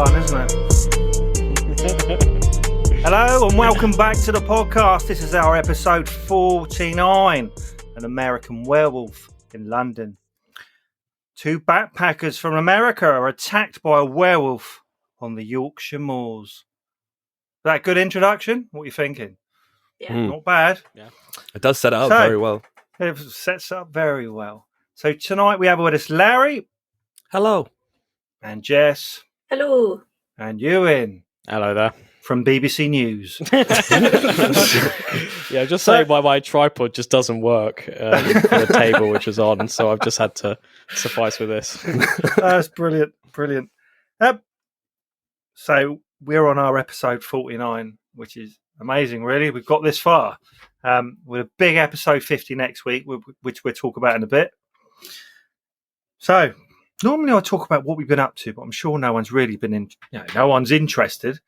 fun, isn't it? Hello and welcome back to the podcast. This is our episode 49, An American Werewolf in London. Two backpackers from America are attacked by a werewolf on the Yorkshire moors. Is that a good introduction? What are you thinking? Yeah. Not bad. Yeah. It does set it up very well. It sets up very well. So tonight we have with us Larry. Hello. And Jess. Hello. And Ewan. Hello there. From BBC News. Yeah, just saying my tripod just doesn't work for the table which is on, so I've just had to suffice with this. That's brilliant. Brilliant. So we're on our episode 49, which is amazing, really. We've got this far. With a big episode 50 next week, which we'll talk about in a bit. So normally I talk about what we've been up to, but I'm sure no one's really been no one's interested.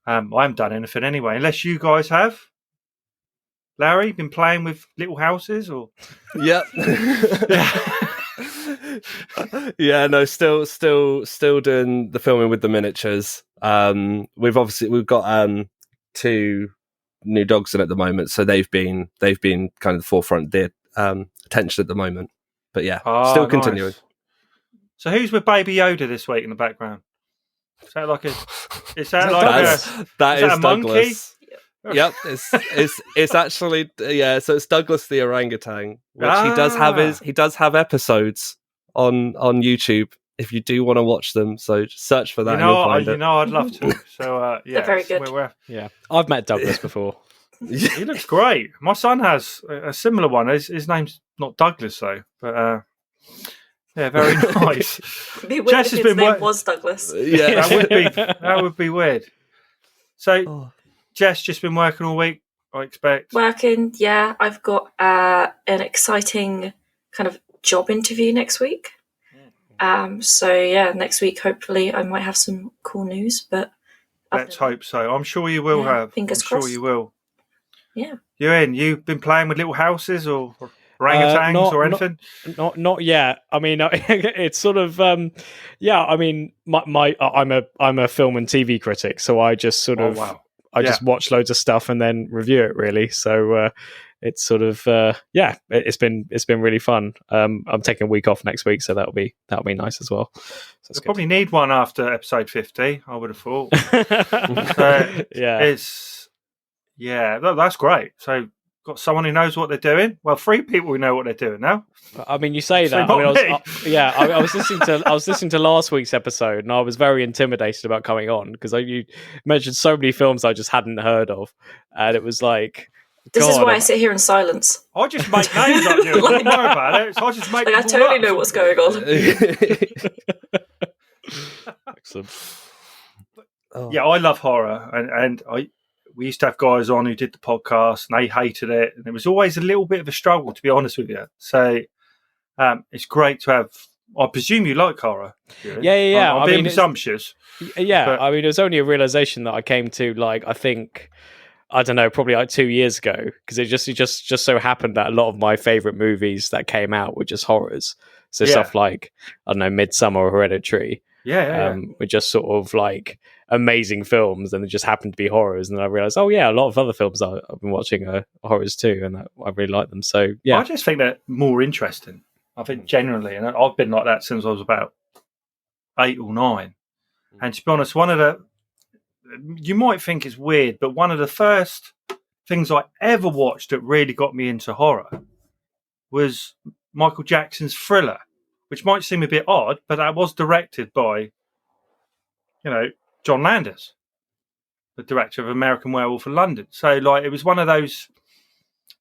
I haven't done anything anyway, unless you guys have. Larry, been playing with little houses or? Yep. Yeah, no, still doing the filming with the miniatures. We've got two new dogs in at the moment, so they've been kind of the forefront of the attention at the moment. But yeah, still continuing. Nice. So who's with Baby Yoda this week in the background? Is that like a? Is that a monkey? Douglas. Yep, it's actually So it's Douglas the orangutan, which he does have episodes on YouTube if you do want to watch them. So just search for that. I'd love to. So yeah, they're very good. Yeah, I've met Douglas before. He looks great. My son has a similar one. His name's not Douglas though, but. Yeah, very nice. It'd be weird if his name was Douglas. Yeah, that would be weird. So, Jess just been working all week, I expect. Working, yeah. I've got an exciting kind of job interview next week. So yeah, next week hopefully I might have some cool news. But let's hope so. I'm sure you will have. Fingers crossed. Sure you will. Yeah. You've been playing with little houses or orangutans or anything? Not yet. I mean, it's sort of I mean, I'm a film and TV critic, so I just sort of just watch loads of stuff and then review it. Really, so it's sort of it's been really fun. I'm taking a week off next week, so that'll be nice as well. So you'll probably need one after episode 50. I would have thought. That's great. So. Got someone who knows what they're doing. Well, 3 people who know what they're doing now. I mean, you say that. I was listening to last week's episode, and I was very intimidated about coming on because you mentioned so many films I just hadn't heard of, and it was like. This is why I sit here in silence. I just make names up. Don't worry about it. So I just make. I totally know what's going on. Excellent. Yeah, I love horror, and we used to have guys on who did the podcast and they hated it. And it was always a little bit of a struggle, to be honest with you. So it's great to have, I presume you like horror. Yeah. I'm being presumptuous. Yeah, but, I mean, it was only a realization that I came to, I think, I don't know, probably 2 years ago. Because it just so happened that a lot of my favourite movies that came out were just horrors. So stuff like, I don't know, Midsummer or Hereditary. Were just sort of amazing films, and it just happened to be horrors. And then I realized, a lot of other films I've been watching are horrors too, and I really like them. So yeah, I just think they're more interesting. I think generally, and I've been like that since I was about 8 or 9. And to be honest, you might think it's weird, but one of the first things I ever watched that really got me into horror was Michael Jackson's Thriller, which might seem a bit odd, but that was directed by, John Landis, the director of American Werewolf in London. So, it was one of those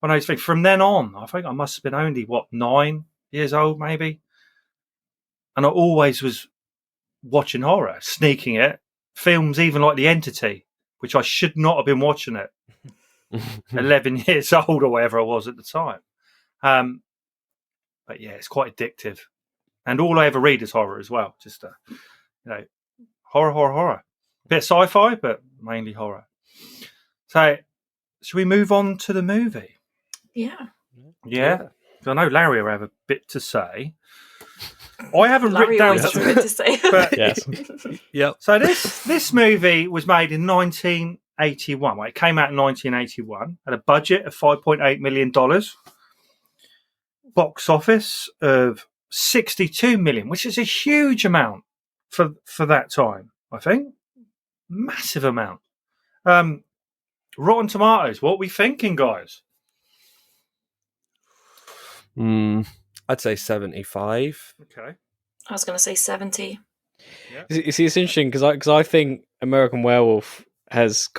things. From then on, I think I must have been only, 9 years old, maybe. And I always was watching horror, sneaking it. Films even like The Entity, which I should not have been watching at 11 years old or whatever I was at the time. But yeah, it's quite addictive. And all I ever read is horror as well. Just, horror. A bit of sci-fi, but mainly horror. So, should we move on to the movie? Yeah. Yeah? I know Larry will have a bit to say. I haven't Larry written always down. has a bit to say. But- Yes. Yep. So this movie was made in 1981. Well, it came out in 1981 at a budget of $5.8 million, box office of 62 million, which is a huge amount for that time. I think massive amount. Rotten Tomatoes. What are we thinking, guys? I'd say 75. Okay. I was going to say 70. You see, it's interesting because I think American Werewolf has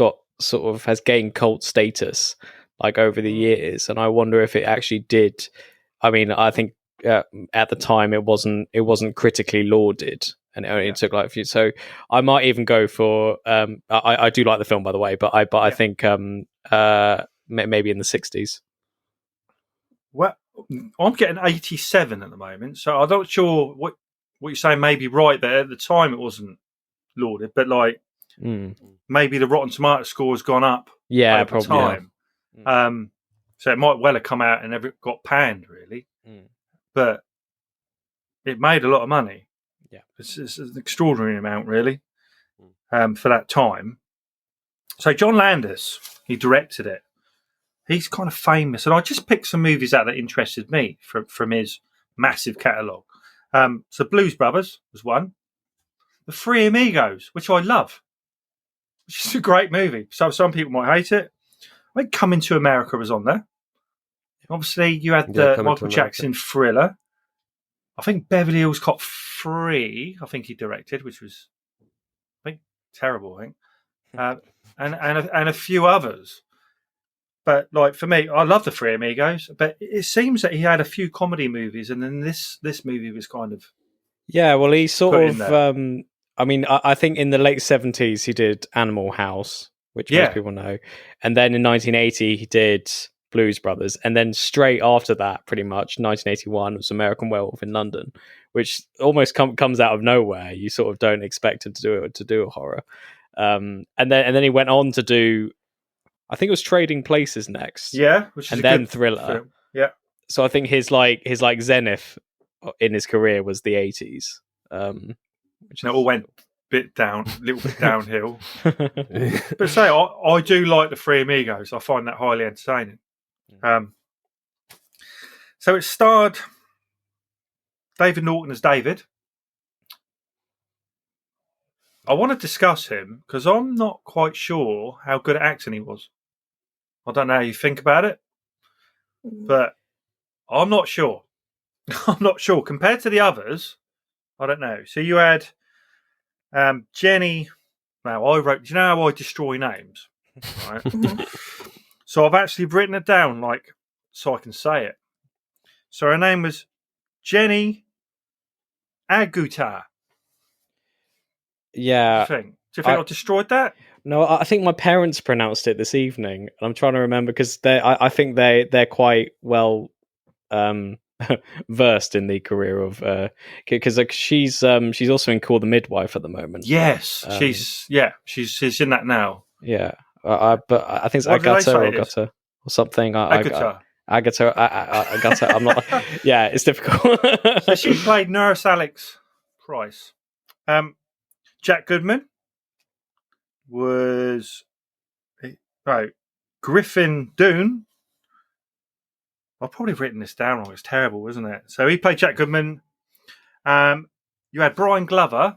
gained cult status like over the years, and I wonder if it actually did. I mean, I think at the time it wasn't critically lauded, and it only took like a few. So I might even go for. I do like the film, by the way, but I think maybe in the 60s. Well, I'm getting 87 at the moment, so I'm not sure what you're saying may be right there. At the time, it wasn't lauded, but like maybe the Rotten Tomato score has gone up. Yeah, over probably. time. Yeah. So it might well have come out and never got panned, really. But it made a lot of money. Yeah, it's an extraordinary amount, really, for that time. So John Landis, he directed it. He's kind of famous, and I just picked some movies out that interested me from his massive catalogue. So Blues Brothers was one. The Three Amigos, which I love, which is a great movie. So some people might hate it. I think Coming to America was on there. Obviously, you had the Michael Jackson Thriller. I think Beverly Hills Cop 3, I think he directed, which was, I think, terrible, I think. And a few others. But like for me, I love the Three Amigos, but it seems that he had a few comedy movies, and then this movie was kind of well, he sort of. I mean, I think in the late 70s he did Animal House, which most people know, and then in 1980 he did Blues Brothers, and then straight after that, pretty much 1981 was American Werewolf in London, which almost comes out of nowhere. You sort of don't expect him to do a horror, and then he went on to do. I think it was Trading Places next. Yeah, which is and a then good Thriller. Film. Yeah. So I think his zenith in his career was the 80s. Which it all went a little bit downhill. But say I do like the Three Amigos. I find that highly entertaining. So it starred David Norton as David. I want to discuss him because I'm not quite sure how good at acting he was. I don't know how you think about it, but I'm not sure. I'm not sure. Compared to the others, I don't know. So you had Jenny. Now, I wrote, do you know how I destroy names? Right. So I've actually written it down so I can say it. So her name was Jenny Aguilar. Yeah. Do you think I destroyed that? No, I think my parents pronounced it this evening, and I'm trying to remember because I think they're quite well versed in the career of because she's also in Call the Midwife at the moment. Yes, she's in that now. Yeah, but I think it's Agata or something. Agata. I'm not. Yeah, it's difficult. So she played Nurse Alex Price. Jack Goodman was Griffin Dunne. I've probably written this down wrong. It's terrible, isn't it? So he played Jack Goodman. You had Brian Glover,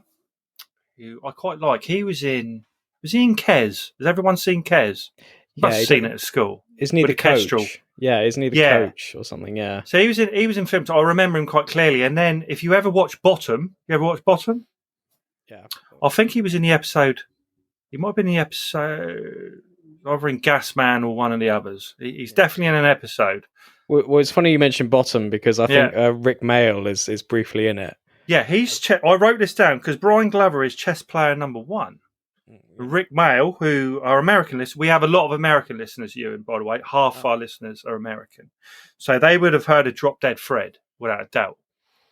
who I quite like. He was in Kes? Has everyone seen Kes? Must have seen it at school. Isn't he the coach? Yeah, isn't he the coach or something? Yeah. So he was in films. I remember him quite clearly. And then if you ever watch Bottom, Yeah. I think he was in the episode. He might have been in the episode either in Gas Man or one of the others. He's definitely in an episode. Well, it's funny you mentioned Bottom because I think Rick Mayall is briefly in it. Yeah, I wrote this down because Brian Glover is chess player number 1. Rick Mayall, who are American listeners, we have a lot of American listeners, Ewan, by the way. Half our listeners are American. So they would have heard of Drop Dead Fred, without a doubt.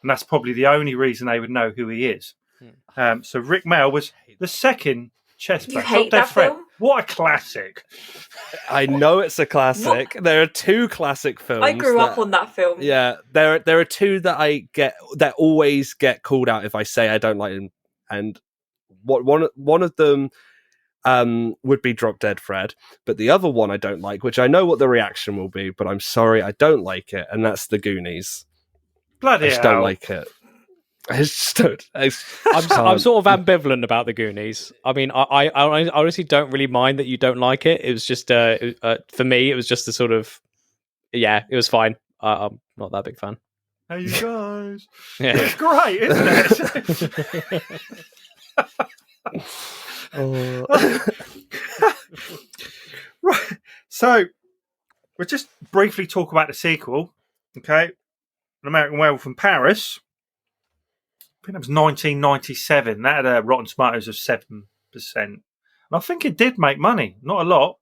And that's probably the only reason they would know who he is. So Rick Mayall was the second chess player. You hate that film? What a classic! I know it's a classic. There are two classic films. I grew up on that film. Yeah, there are two that always get called out if I say I don't like them, and one of them would be Drop Dead Fred, but the other one I don't like, which I know what the reaction will be, but I'm sorry, I don't like it, and that's The Goonies. Bloody I just hell. don't like it. I just don't. I'm sort of ambivalent about The Goonies. I mean, I honestly don't really mind that you don't like it. It was just for me, it was just a sort of it was fine. I'm not that big fan. Hey, you guys. Yeah. It's great, isn't it? Right. So, we'll just briefly talk about the sequel. Okay. An American Werewolf in Paris. I think that was 1997. That had a Rotten Tomatoes of 7%. And I think it did make money. Not a lot,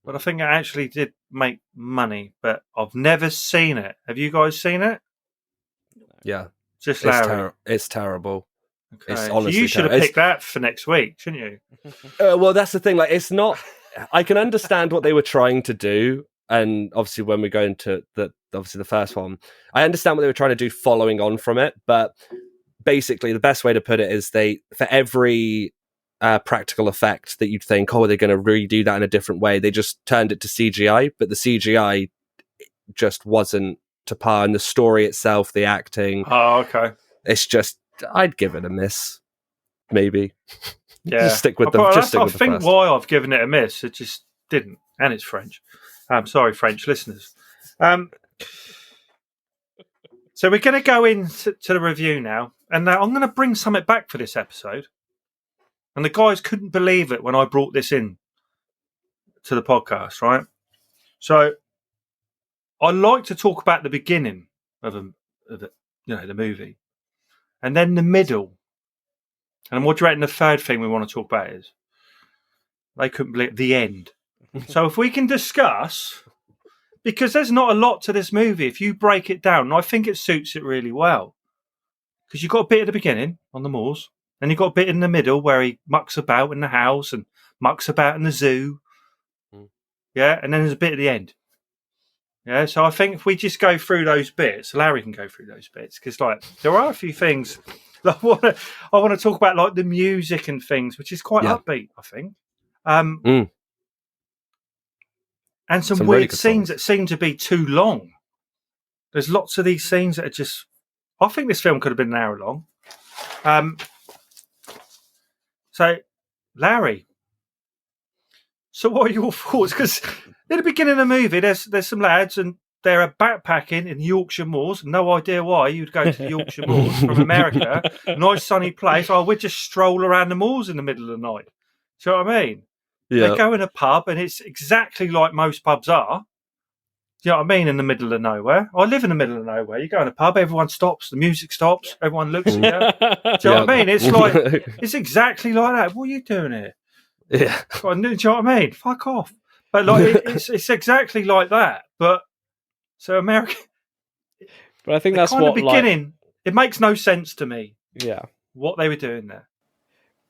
but I think it actually did make money. But I've never seen it. Have you guys seen it? Yeah. Just Larry. It's terrible. Okay. It's So honestly you should have terrible. picked that for next week, shouldn't you? Well, that's the thing. Like, it's not. I can understand what they were trying to do, and obviously, when we go into the first one, I understand what they were trying to do, following on from it. But basically, the best way to put it is for every practical effect that you'd think, oh, they're going to redo that in a different way, they just turned it to CGI. But the CGI just wasn't to par, and the story itself, the acting. Oh, okay. It's just, I'd give it a miss, maybe. Yeah, Just stick with I the think first. why I've given it a miss, it just didn't, and it's French. I'm sorry, French listeners. So we're going to go into the review now, and I'm going to bring something back for this episode. And the guys couldn't believe it when I brought this in to the podcast, right? So I like to talk about the beginning of the movie, and then the middle. And what do you reckon the third thing we want to talk about is? They couldn't believe the end. So if we can discuss, because there's not a lot to this movie, if you break it down, and I think it suits it really well. Because you've got a bit at the beginning on the moors, and you've got a bit in the middle where he mucks about in the house and mucks about in the zoo. Yeah, and then there's a bit at the end. Yeah, so I think if we just go through those bits, Larry can go through those bits, because there are a few things that I want to talk about, like the music and things, which is quite upbeat, I think. And some really weird good scenes songs that seem to be too long. There's lots of these scenes that are just. I think this film could have been an hour long. So, Larry. So, what are your thoughts? Because at the beginning of the movie, there's some lads and they're backpacking in the Yorkshire moors. No idea why you'd go to the Yorkshire moors from America. Nice sunny place. Oh, we'd just stroll around the moors in the middle of the night. Do you know what I mean? Yeah. They go in a pub and it's exactly like most pubs are. Do you know what I mean? In the middle of nowhere. I live in the middle of nowhere. You go in a pub, everyone stops, the music stops, everyone looks at you. Do you know what I mean? It's like, it's exactly like that. What are you doing here? Yeah. Do you know what I mean? Fuck off. But it's exactly like that. But so America. But I think that's what beginning. It makes no sense to me. Yeah. What they were doing there.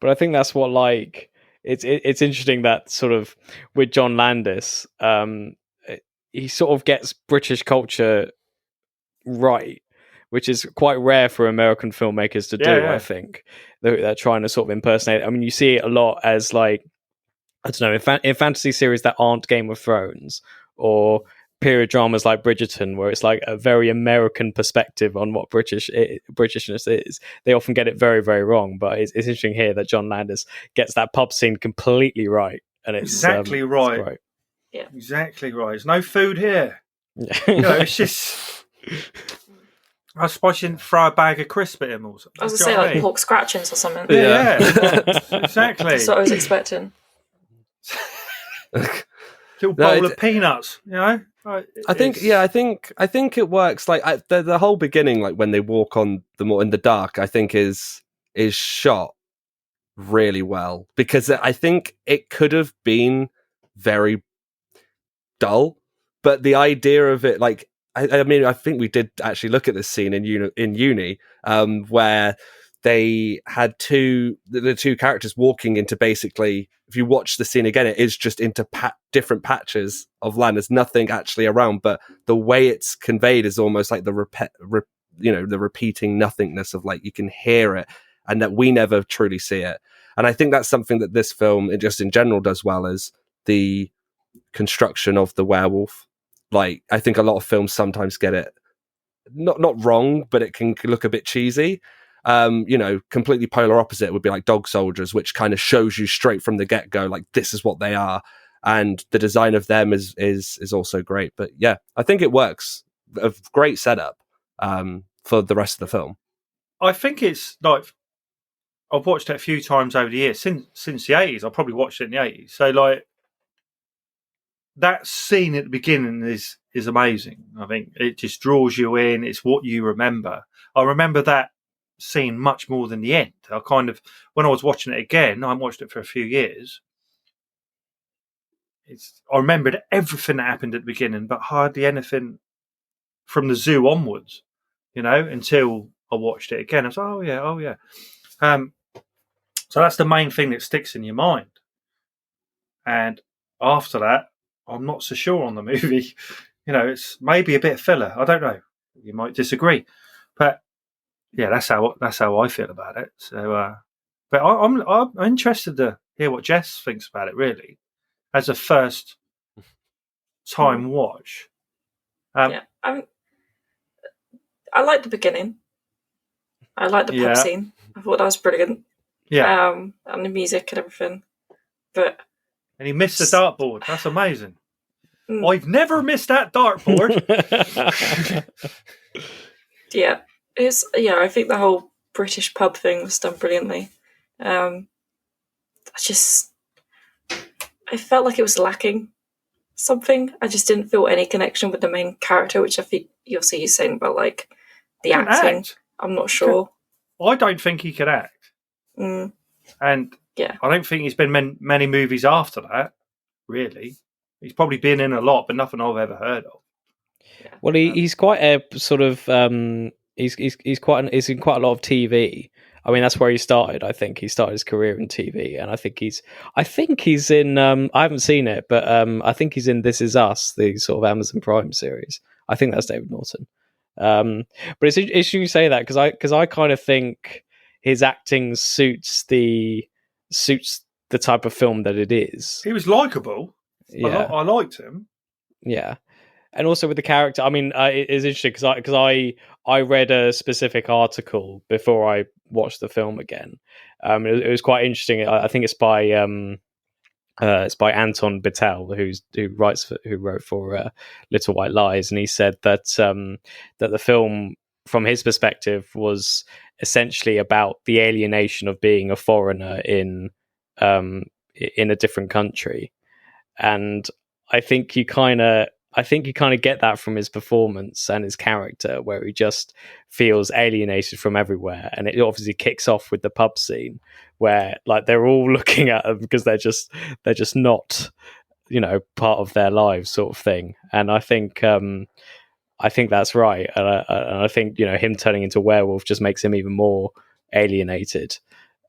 But I think that's what it's interesting that sort of with John Landis, he sort of gets British culture right, which is quite rare for American filmmakers to do. Yeah. I think they're trying to sort of impersonate. I mean, you see it a lot as like, I don't know, in fantasy series that aren't Game of Thrones or period dramas like Bridgerton, where it's like a very American perspective on what Britishness is. They often get it very, very wrong. But it's interesting here that John Landis gets that pub scene completely right, and it's exactly right. It's great. Yeah, exactly right. There's no food here. It's just. I suppose you didn't throw a bag of crisp at him or something. I was going to say like pork scratchings or something. Yeah. Exactly. That's what I was expecting. Little bowl of peanuts, you know. I think it works. Like the whole beginning, like when they walk on the moor in the dark, I think is shot really well, because I think it could have been very dull, but the idea of it, like I mean, I think we did actually look at this scene in uni, where they had the two characters walking into, basically, if you watch the scene again, it is just into different patches of land. There's nothing actually around, but the way it's conveyed is almost like the the repeating nothingness of, like, you can hear it, and that we never truly see it. And I think that's something that this film, it just in general, does well, is the construction of the werewolf. Like, I think a lot of films sometimes get it not wrong, but it can look a bit cheesy. Completely polar opposite would be like Dog Soldiers, which kind of shows you straight from the get-go, like, this is what they are, and the design of them is also great. But yeah, I think it works. A great setup for the rest of the film. I think it's like, I've watched it a few times over the years since the 80s. I probably watched it in the 80s. So, like, that scene at the beginning is amazing. I think it just draws you in. It's what you remember. I remember that scene much more than the end. I kind of, when I was watching it again, I watched it for a few years. I remembered everything that happened at the beginning, but hardly anything from the zoo onwards, until I watched it again. I was like, oh yeah. So that's the main thing that sticks in your mind. And after that, I'm not so sure on the movie. It's maybe a bit filler. I don't know. You might disagree, but yeah, that's how I feel about it. So, but I'm interested to hear what Jess thinks about it. Really, as a first time watch. I like the beginning. I like the pub scene. I thought that was brilliant. Yeah, and the music and everything. But and he missed the dartboard. That's amazing. I've never missed that dartboard. Yeah. I think the whole British pub thing was done brilliantly. I felt like it was lacking something. I just didn't feel any connection with the main character, which I think you'll see you saying about, like, the acting. Act. I'm not sure. I don't think he could act. And yeah, I don't think he's been many movies after that, really. He's probably been in a lot, but nothing I've ever heard of. Yeah. Well, he's quite a sort of he's in quite a lot of TV. I mean, that's where he started. I think he started his career in TV, and I think he's in. I haven't seen it, but I think he's in This Is Us, the sort of Amazon Prime series. I think that's David Norton. But it's interesting you say that, because I kind of think his acting suits the type of film that it is. He was likable. Yeah, I liked him. Yeah. And also with the character, I mean, it's interesting because I read a specific article before I watched the film again. It was quite interesting. I think it's by Anton Bitel, who wrote for Little White Lies, and he said that that the film, from his perspective, was essentially about the alienation of being a foreigner in a different country, and I think you kind of get that from his performance and his character, where he just feels alienated from everywhere. And it obviously kicks off with the pub scene, where, like, they're all looking at him because they're just not, part of their lives, sort of thing. And I think that's right. And I think, him turning into a werewolf just makes him even more alienated.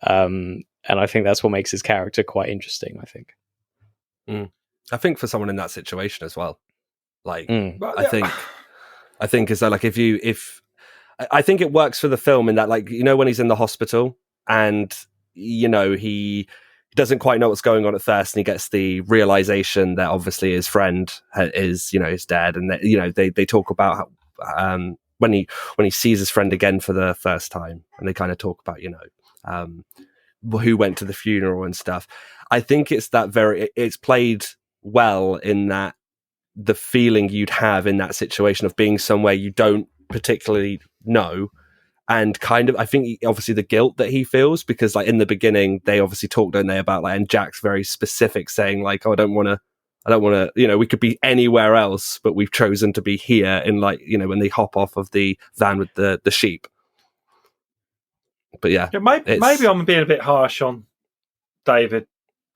And I think that's what makes his character quite interesting, I think. I think for someone in that situation as well. Like, I think is that, like, I think it works for the film in that, like, when he's in the hospital and, he doesn't quite know what's going on at first, and he gets the realization that obviously his friend is dead. And that, they talk about how, when he sees his friend again for the first time, and they kind of talk about, who went to the funeral and stuff. I think it's it's played well in that the feeling you'd have in that situation of being somewhere you don't particularly know, and kind of, I think, obviously the guilt that he feels, because, like, in the beginning they obviously talk, don't they, about, like, and Jack's very specific, saying, like, oh, I don't want to, we could be anywhere else, but we've chosen to be here, in, like, when they hop off of the van with the sheep. But yeah, maybe I'm being a bit harsh on David,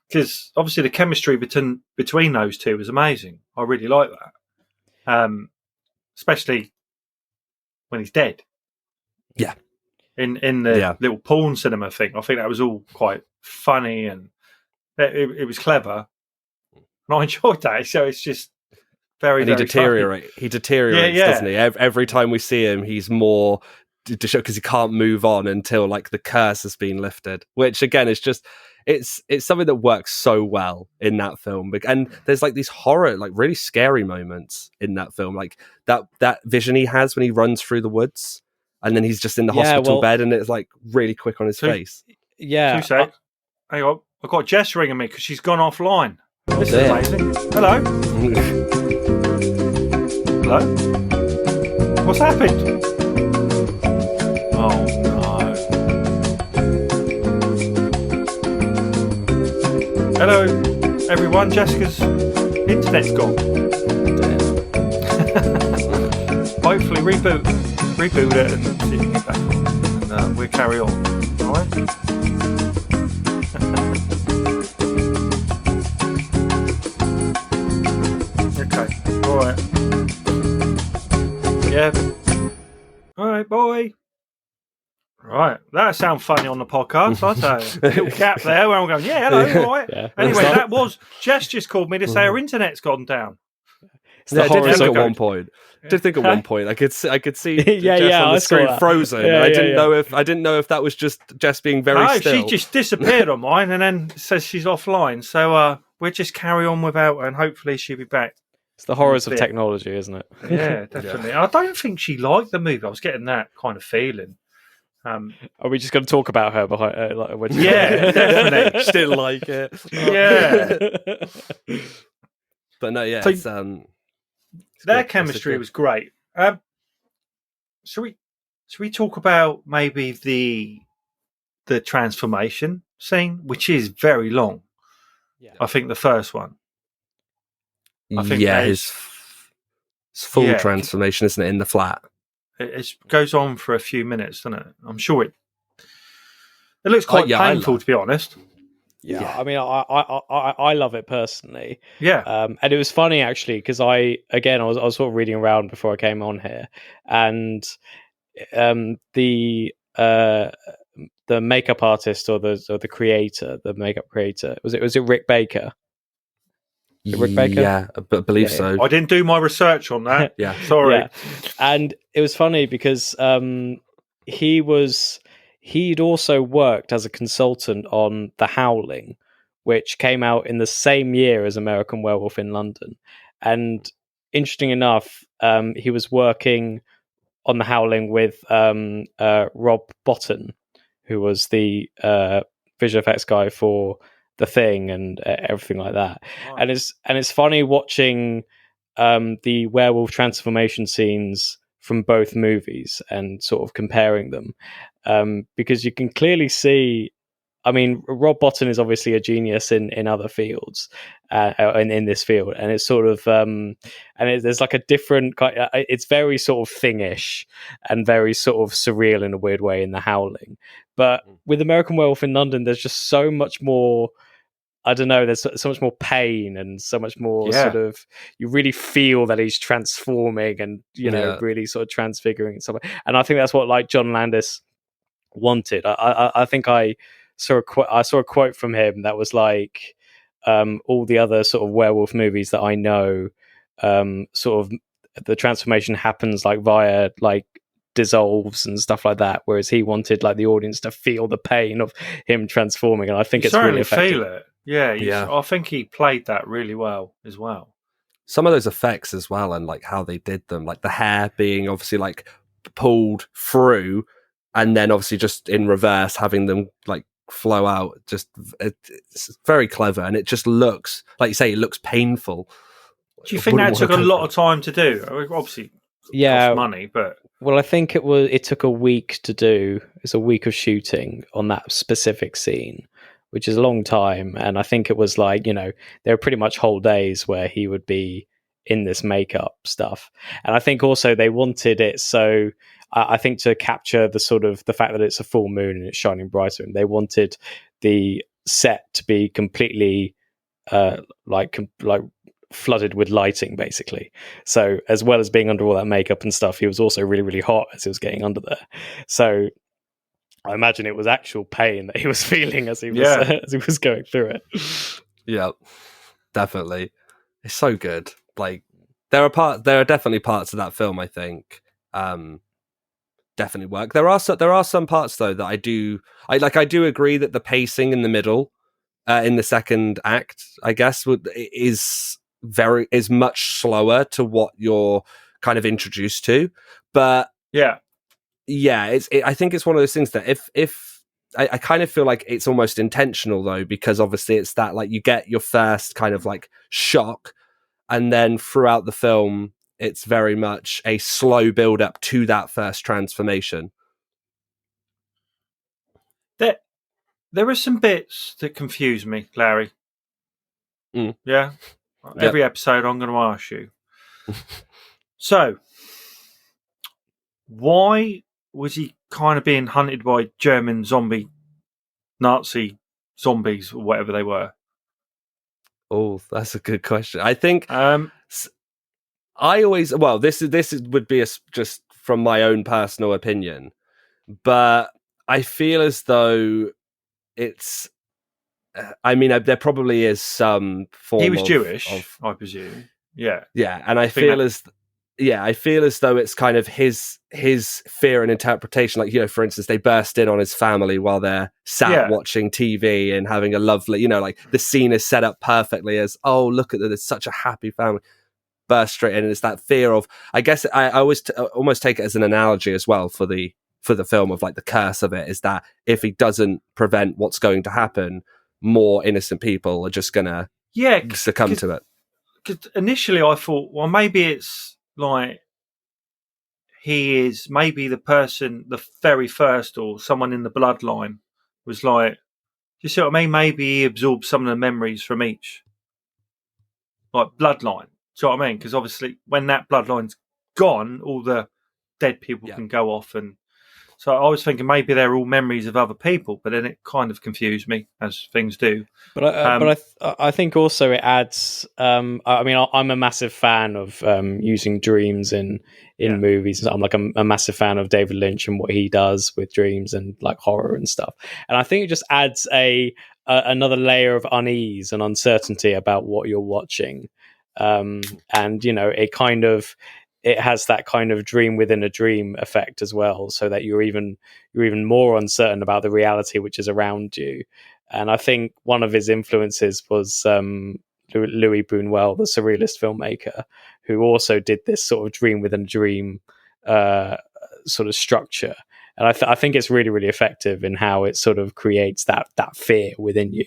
because obviously the chemistry between those two is amazing. I really like that, especially when he's dead. Yeah, in the Yeah. little porn cinema thing. I think that was all quite funny and it was clever, and I enjoyed that. So it's just very, And he very deteriorates. He deteriorates, Yeah, yeah. doesn't he? Every time we see him, he's more to show because he can't move on until like the curse has been lifted. Which again is just it's something that works so well in that film. And there's like these horror, like really scary moments in that film, like that vision he has when he runs through the woods, and then he's just in the hospital bed, and it's like really quick on his face. Yeah. 2 seconds. Hang on, I've got Jess ringing me because she's gone offline. This is amazing. Hello. Hello? What's happened? Oh no. Hello, everyone. Jessica's internet's gone. Hopefully reboot it and see if we can get back on. And we'll carry on. Alright? Okay. Alright. Yeah. Alright, bye. Right. That sounds funny on the podcast, I'll tell you. A little gap there where I'm going, yeah, hello, all right. Yeah. Anyway, that was Jess just called me to say her internet's gone down. I did think at of one point. I could see Yeah, Jess yeah, on I the saw screen that. frozen. Yeah, I yeah, didn't know if that was just Jess being very No, still. she just disappeared on mine and then says she's offline. So we'll just carry on without her and hopefully she'll be back. It's the horrors of technology, isn't it? Yeah, definitely. I don't think she liked the movie. I was getting that kind of feeling. Are we just going to talk about her behind? Yeah, definitely. She didn't like it. Yeah. But no, yeah. So, their chemistry was great. Should we talk about maybe the transformation scene, which is very long? Yeah. I think the first one. I think his full transformation, isn't it, in the flat? It goes on for a few minutes, doesn't it? I'm sure it looks quite painful, to be honest. Yeah, I mean, I love it personally. Yeah, and it was funny actually because I was sort of reading around before I came on here, and the makeup artist or the creator, the makeup creator, was it Rick Baker? Rick Baker? Yeah, I believe so. I didn't do my research on that. Yeah, sorry. Yeah. And it was funny because he'd also worked as a consultant on The Howling, which came out in the same year as American Werewolf in London. And interesting enough, he was working on The Howling with Rob Bottin, who was the visual effects guy for The Thing and everything like that. Nice. And it's funny watching the werewolf transformation scenes from both movies and sort of comparing them, because you can clearly see. I mean, Rob Bottin is obviously a genius in other fields, in this field, and it's sort of there's like a different kind. It's very sort of thingish and very sort of surreal in a weird way in The Howling. But with American Werewolf in London, there's just so much more. I don't know. There's so much more pain and so much more sort of. You really feel that he's transforming and really sort of transfiguring and stuff. And I think that's what like John Landis wanted. I think I saw a quote from him that was like, all the other sort of werewolf movies that I know, sort of the transformation happens like via like dissolves and stuff like that, whereas he wanted like the audience to feel the pain of him transforming, and I think it's really effective. Feel it. Yeah. I think he played that really well as well. Some of those effects as well, and like how they did them, like the hair being obviously like pulled through, and then obviously just in reverse having them like flow out. Just it's very clever, and it just looks like you say, it looks painful. Do you think that took a lot of time to do? Obviously, cost money, but well, I think it took a week to do. It's a week of shooting on that specific scene, which is a long time. And I think it was like, there were pretty much whole days where he would be in this makeup stuff. And I think also they wanted it so, I think to capture the sort of the fact that it's a full moon and it's shining brighter, and they wanted the set to be completely like flooded with lighting, basically. So as well as being under all that makeup and stuff, he was also really, really hot as he was getting under there. So I imagine it was actual pain that he was feeling as he was Yeah. as he was going through it. Yeah, definitely. It's so good. Like there are definitely parts of that film I think definitely work. There are some parts though that I do agree that the pacing in the middle in the second act, I guess, is much slower to what you're kind of introduced to. But Yeah. I think it's one of those things that if I kind of feel like it's almost intentional though, because obviously it's that like you get your first kind of like shock, and then throughout the film it's very much a slow build up to that first transformation. There are some bits that confuse me, Larry. Mm. Yeah. Every episode I'm going to ask you. So, why was he kind of being hunted by German Nazi zombies or whatever they were? Oh, that's a good question. I think I always, well, this would be just from my own personal opinion, but I feel as though it's. I mean, there probably is some form. He was Jewish, I presume. Yeah, yeah, and I feel as though it's kind of his fear and interpretation. Like, you know, for instance, they burst in on his family while they're sat watching TV and having a lovely, you know, like the scene is set up perfectly as, oh, look at that, it's such a happy family. Burst straight in, and it's that fear of. I guess I always almost take it as an analogy as well for the film of like the curse of it is that if he doesn't prevent what's going to happen, more innocent people are just gonna succumb to it. Because initially I thought, well, maybe it's like he is maybe the person, the very first, or someone in the bloodline was like, you see what I mean? Maybe he absorbed some of the memories from each like bloodline. Do you know what I mean? Because obviously when that bloodline's gone, all the dead people can go off, and so I was thinking maybe they're all memories of other people, but then it kind of confused me, as things do. But I think also it adds. I mean, I'm a massive fan of using dreams in movies. I'm like a massive fan of David Lynch and what he does with dreams and like horror and stuff. And I think it just adds another layer of unease and uncertainty about what you're watching. And you know, it has that kind of dream within a dream effect as well, so that you're even more uncertain about the reality which is around you. And I think one of his influences was Louis Buñuel, the surrealist filmmaker, who also did this sort of dream within a dream sort of structure. And I think it's really, really effective in how it sort of creates that fear within you.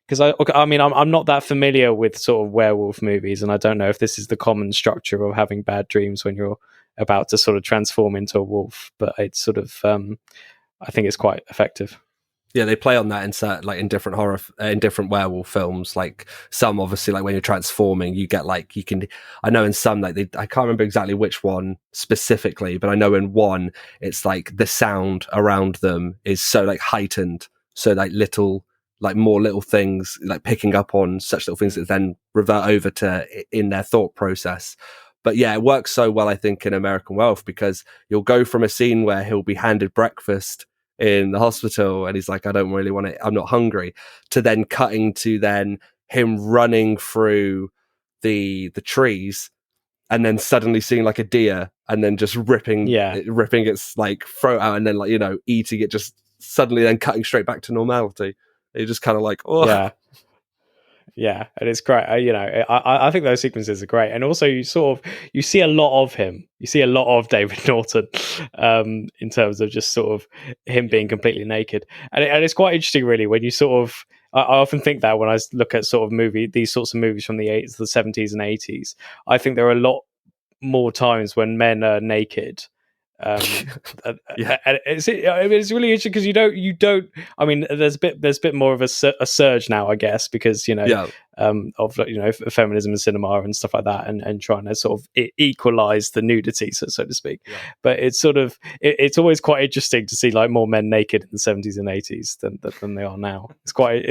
Because I mean, I'm not that familiar with sort of werewolf movies, and I don't know if this is the common structure of having bad dreams when you're about to sort of transform into a wolf. But it's sort of, I think it's quite effective. Yeah, they play on that in different werewolf films. Like some, obviously, like when you're transforming, you get like I know in some like I can't remember exactly which one specifically, but I know in one it's like the sound around them is so like heightened, so like more little things like picking up on such little things that then revert over to in their thought process. But yeah, it works so well, I think, in American Werewolf, because you'll go from a scene where he'll be handed breakfast in the hospital and he's like, I don't really want it, I'm not hungry, to then cutting to then him running through the trees and then suddenly seeing like a deer and then just ripping its like throat out and then like, you know, eating it, just suddenly then cutting straight back to normality. You're just kind of like, oh yeah, and it's great. You know, I think those sequences are great, and also you see a lot of him. You see a lot of David Norton in terms of just sort of him being completely naked, and it's quite interesting, really, when you sort of. I often think that when I look at sort of these sorts of movies from the 70s and 80s, I think there are a lot more times when men are naked. And it's really interesting because you don't. I mean, there's a bit more of a surge now, I guess, because you know, of feminism in cinema and stuff like that, and trying to sort of equalize the nudity, so to speak. Yeah. But it's sort of it's always quite interesting to see like more men naked in the 70s and 80s than they are now. It's quite.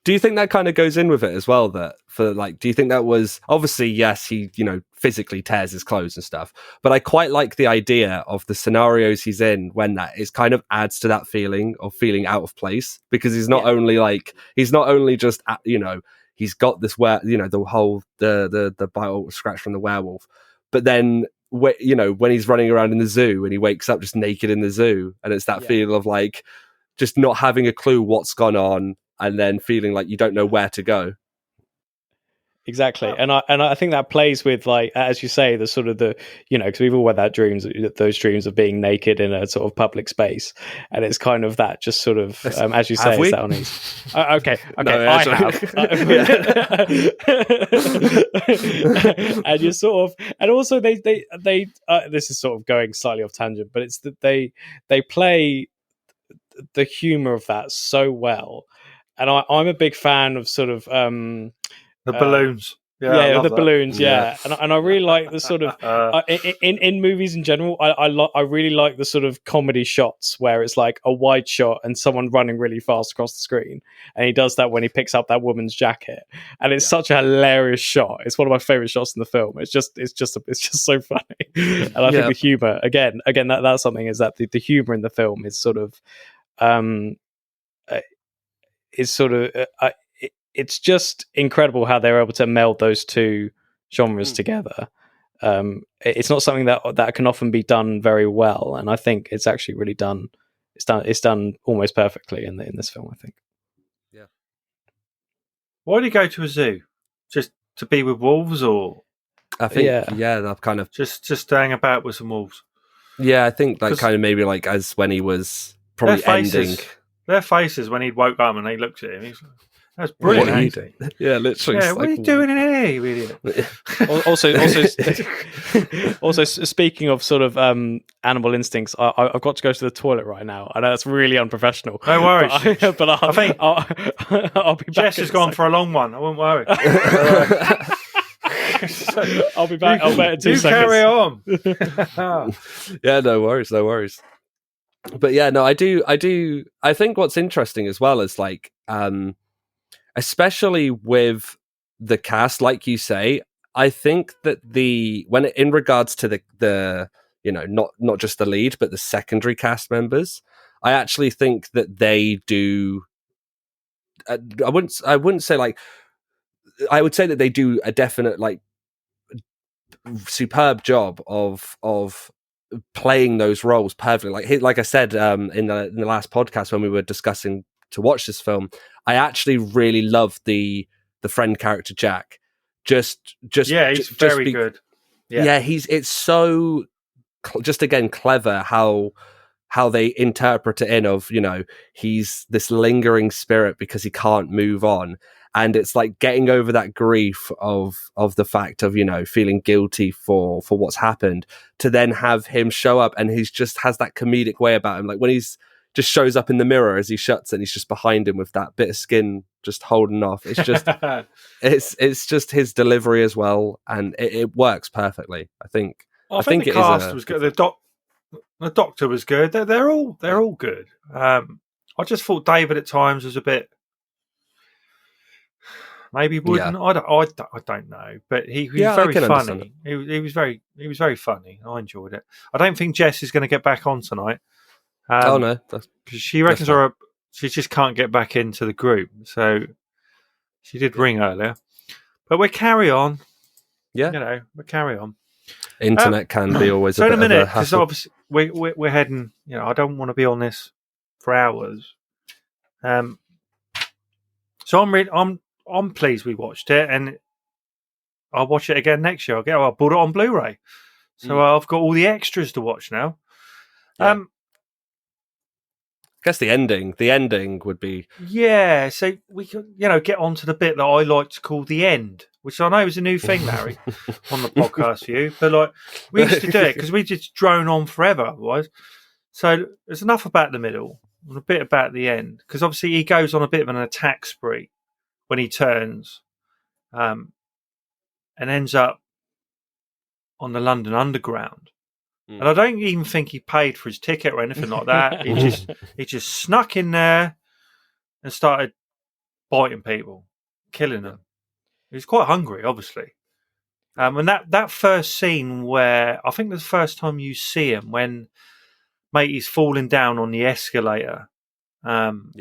Do you think that kind of goes in with it as well? That for like, do you think that was obviously yes, he physically tears his clothes and stuff, but I quite like the idea of the scenarios he's in when that is kind of adds to that feeling of feeling out of place, because he's not only just he's got this the whole the bite scratch from the werewolf, but then when he's running around in the zoo and he wakes up just naked in the zoo, and it's that feeling of like just not having a clue what's gone on, and then feeling like you don't know where to go. Exactly, and I think that plays with, like, as you say, the sort of because we've all had those dreams of being naked in a sort of public space, and it's kind of that just sort of as you say, is that on easy? Okay, No, I have, and you're sort of, and also they this is sort of going slightly off tangent, but it's that they play the humor of that so well, and I'm a big fan of sort of the balloons. The that. balloons, and I really like the sort of in movies in general. I really like the sort of comedy shots where it's like a wide shot and someone running really fast across the screen, and he does that when he picks up that woman's jacket, and it's such a hilarious shot. It's one of my favorite shots in the film. It's just so funny, and I think the humor again that's something, is that the humor in the film is sort of it's just incredible how they're able to meld those two genres together. It's not something that can often be done very well, and I think it's actually really done. It's done almost perfectly in this film, I think. Yeah. Why do you go to a zoo? Just to be with wolves, or I think that kind of just to hang about with some wolves. Yeah, I think like kind of maybe like as when he was probably ending. Their faces when he woke up and they looked at him. He's like, that's brilliant. What are you doing? Yeah, literally. Yeah, what are you doing in here, you idiot? Also, speaking of sort of animal instincts, I've got to go to the toilet right now. I know that's really unprofessional. No worries. But I think I'll be back. Jess has gone for a long one. I won't worry. I'll be back. I'll bet in 2 seconds. Carry on. Yeah, no worries. But yeah, no, I do. I think what's interesting as well is like, especially with the cast, like you say, I think that when in regards to the not just the lead but the secondary cast members, I actually think that they do. I wouldn't say like. I would say that they do a definite like superb job of playing those roles perfectly. Like I said in the last podcast when we were discussing to watch this film, I actually really love the friend character Jack. He's very good. Yeah, it's so just again clever how they interpret it in of he's this lingering spirit because he can't move on. And it's like getting over that grief of the fact of, feeling guilty for what's happened, to then have him show up and he's just has that comedic way about him. Like when he's just shows up in the mirror as he shuts and he's just behind him with that bit of skin just holding off. It's just, it's just his delivery as well. And it works perfectly. I think the cast was good. The doctor was good. They're all good. I just thought David at times was a bit, maybe wouldn't. Yeah. I don't know, but he was very funny. He was very funny. I enjoyed it. I don't think Jess is going to get back on tonight. No, she reckons she just can't get back into the group. So she did ring earlier, but we carry on. Yeah, we carry on. Internet can be always so a bit in a minute, of a hassle. Obviously we're heading. I don't want to be on this for hours. So I'm pleased we watched it, and I'll watch it again next year. I bought it on Blu-ray, so I've got all the extras to watch now. Yeah. I guess the ending would be so we could get on to the bit that I like to call the end, which I know is a new thing, Larry, on the podcast for you, but like we used to do it because we just drone on forever otherwise. So there's enough about the middle and a bit about the end, because obviously he goes on a bit of an attack spree when he turns, and ends up on the London Underground. And I don't even think he paid for his ticket or anything like that. He just snuck in there and started biting people, killing them. He was quite hungry, obviously. And that first scene where I think the first time you see him when Matey's falling down on the escalator. And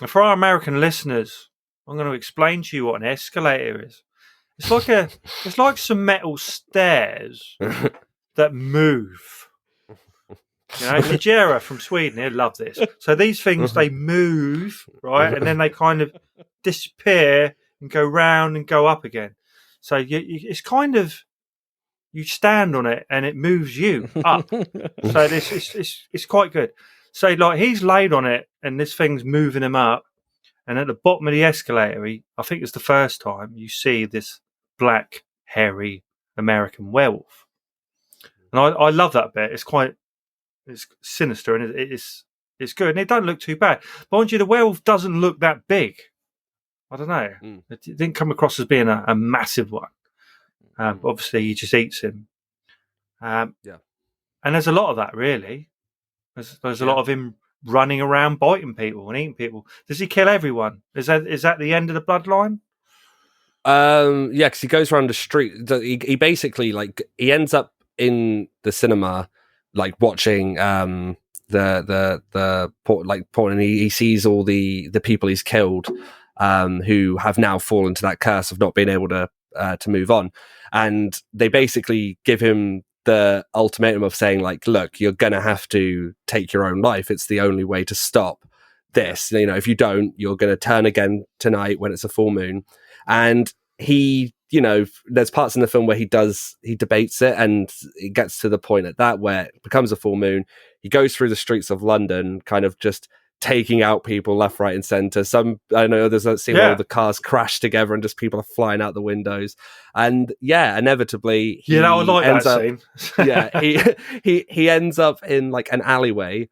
for our American listeners, I'm going to explain to you what an escalator is. It's like some metal stairs that move. You know, Nigera from Sweden, he'd love this. So these things, they move, right? And then they kind of disappear and go round and go up again. So it's kind of, you stand on it and it moves you up. So it's quite good. So like he's laid on it and this thing's moving him up. And at the bottom of the escalator, I think it's the first time you see this black, hairy American werewolf. And I love that bit. It's sinister and it's good. And it don't look too bad. But mind you, the werewolf doesn't look that big. I don't know. It didn't come across as being a massive one. Obviously, he just eats him. And there's a lot of that, really. There's a lot of him running around biting people and eating people. Does he kill everyone? Is that the end of the bloodline? Because he goes around the street. He basically he ends up in the cinema, watching the port, and he sees all the people he's killed, who have now fallen to that curse of not being able to move on, and they basically give him the ultimatum of saying look, you're gonna have to take your own life. It's the only way to stop this. If you don't, you're gonna turn again tonight when it's a full moon. And he, there's parts in the film where he debates it, and it gets to the point at that where it becomes a full moon. He goes through the streets of London, kind of just taking out people left, right, and centre. I know there's that scene where all the cars crash together and just people are flying out the windows. And inevitably, I like that scene. He ends up in an alleyway,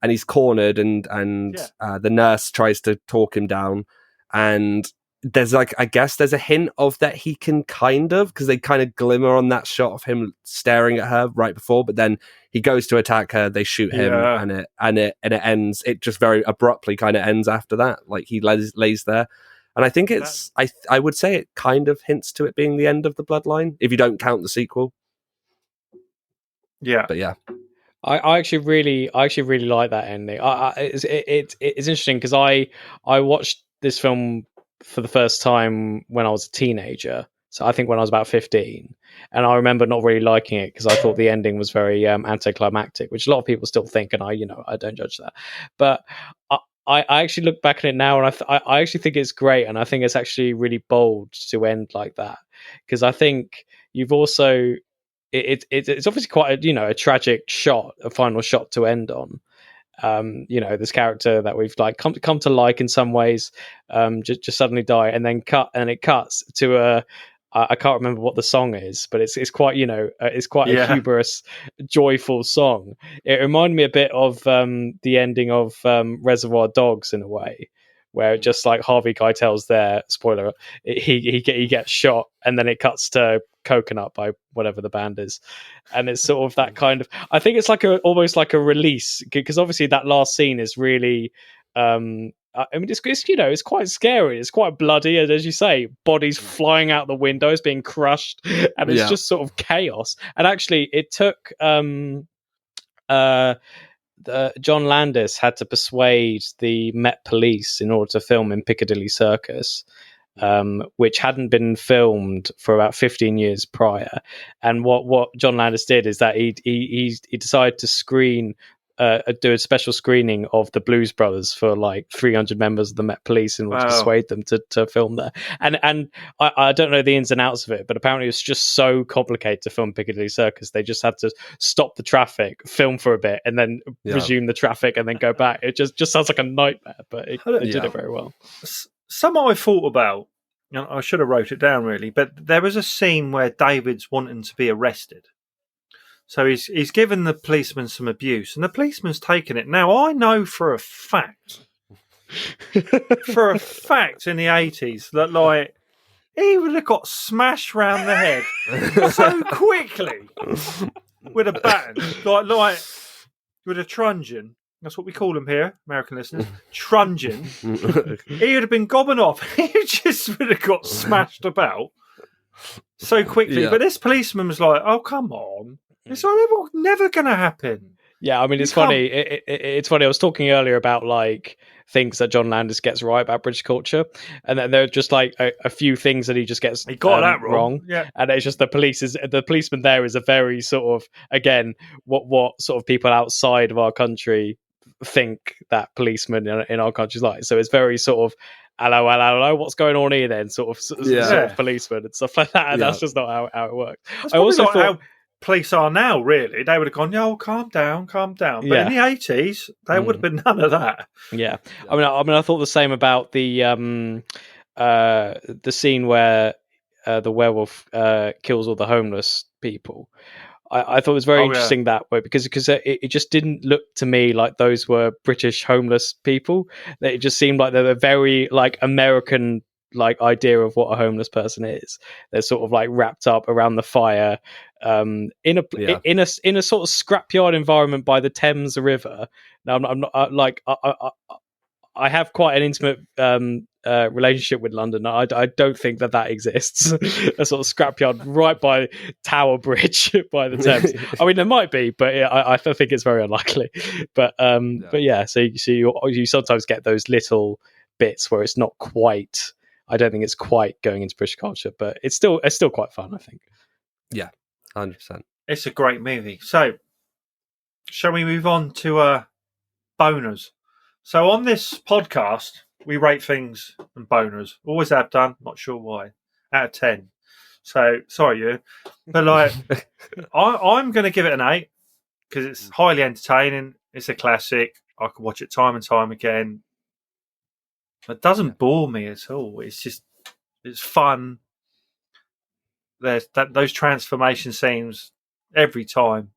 and he's cornered, and the nurse tries to talk him down, and there's I guess there's a hint of that he can because they kind of glimmer on that shot of him staring at her right before, but then he goes to attack her, they shoot him, and it ends. It just very abruptly kind of ends after that. He lays there, and I think it's I would say it kind of hints to it being the end of the bloodline if you don't count the sequel. Yeah, but yeah. I actually really like that ending. It's interesting because I watched this film for the first time when I was a teenager. So I think when I was about 15, and I remember not really liking it because I thought the ending was very anticlimactic, which a lot of people still think, and I don't judge that. But I actually look back at it now, and I actually think it's great, and I think it's actually really bold to end like that, because I think you've also it's obviously quite a tragic shot, a final shot to end on. This character that we've come to like in some ways, just suddenly die, and then it cuts to I can't remember what the song is, but it's quite it's quite a humorous, joyful song. It reminded me a bit of the ending of Reservoir Dogs in a way, where just Harvey Keitel's there, spoiler, he gets shot, and then it cuts to Coconut by whatever the band is, and it's sort of that kind of, I think it's almost like a release, because obviously that last scene is really it's quite scary, it's quite bloody, and as you say, bodies flying out the windows, being crushed, and it's just sort of chaos. And actually it took John Landis had to persuade the Met Police in order to film in Piccadilly Circus, which hadn't been filmed for about 15 years prior. And what John Landis did is that he decided to do a special screening of the Blues Brothers for 300 members of the Met Police in order to persuade them to film there. And I don't know the ins and outs of it, but apparently it's just so complicated to film Piccadilly Circus. They just had to stop the traffic, film for a bit, and then resume the traffic, and then go back. It just sounds like a nightmare, but they did it very well. Something I thought about, I should have wrote it down really, but there was a scene where David's wanting to be arrested. So he's given the policeman some abuse, and the policeman's taken it. Now, I know for a fact for a fact in the 80s that, like, he would have got smashed round the head so quickly with a baton, like with a truncheon. That's what we call them here, American listeners. Truncheon. He would have been gobbing off. He just would have got smashed about so quickly. Yeah. But this policeman was like, "Oh, come on! It's never going to happen." Yeah, I mean, it's funny. It's funny. I was talking earlier about like things that John Landis gets right about British culture, and then there are just like a few things that he just gets He got that wrong. Yeah, and it's just the policeman there is a very sort of, again, what sort of people outside of our country think that policemen in our country is like. So it's very sort of hello, what's going on here then? Sort of policeman and stuff like that. And that's just not how it works. That's I also thought how police are now, really. They would have gone, "Yo, calm down." But in the 80s, there would have been none of that. Yeah. I mean, I thought the same about the scene where the werewolf kills all the homeless people. I thought it was very interesting that way because it just didn't look to me like those were British homeless people. It just seemed like they were very like American like idea of what a homeless person is. They're sort of like wrapped up around the fire in a sort of scrapyard environment by the Thames River. Now I'm not like I have quite an intimate relationship with London. I don't think that exists. A sort of scrapyard right by Tower Bridge by the Thames. I mean, there might be, but I think it's very unlikely. But yeah, so you sometimes get those little bits where it's not quite. I don't think it's quite going into British culture, but it's still quite fun, I think. Yeah, 100%. It's a great movie. So, shall we move on to boners? So on this podcast, we rate things and boners. Always have done. Not sure why. Out of 10. So sorry, you. But like, I'm going to give it an 8 because it's highly entertaining. It's a classic. I could watch it time and time again. It doesn't bore me at all. It's fun. There's those transformation scenes every time.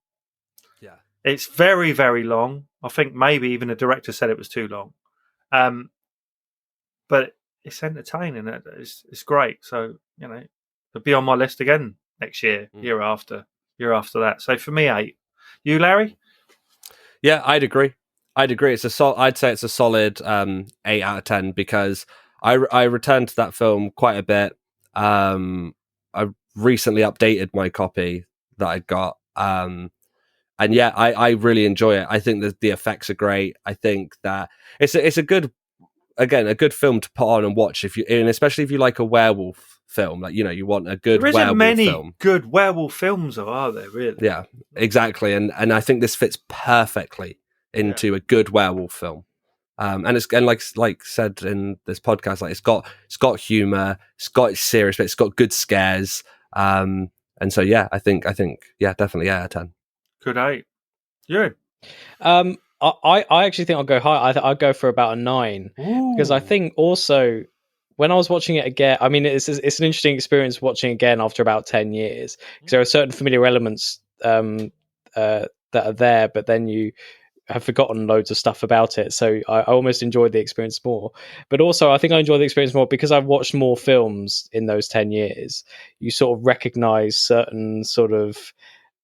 Yeah, it's very, very long. I think maybe even the director said it was too long. But it's entertaining. It's great. So, it'll be on my list again next year, year after that. So for me, 8. You, Larry? Yeah, I'd agree. I'd say it's a solid 8 out of 10 because I returned to that film quite a bit. I recently updated my copy that I got. And yeah, I really enjoy it. I think that the effects are great. I think that it's a good film to put on and watch and especially if you like a werewolf film, like you want a good werewolf film. There isn't many good werewolf films, are there? Really? Yeah, exactly. And I think this fits perfectly into a good werewolf film. And like said in this podcast, like it's got humor, it's serious, but it's got good scares. And so yeah, I think definitely 8 out of 10. Good 8. Yeah. I actually think I'll go high. I'll go for about a 9. Ooh. Because I think also when I was watching it again, I mean, it's an interesting experience watching again after about 10 years because there are certain familiar elements that are there, but then you have forgotten loads of stuff about it. So I almost enjoyed the experience more. But also, I think I enjoyed the experience more because I've watched more films in those 10 years. You sort of recognize certain sort of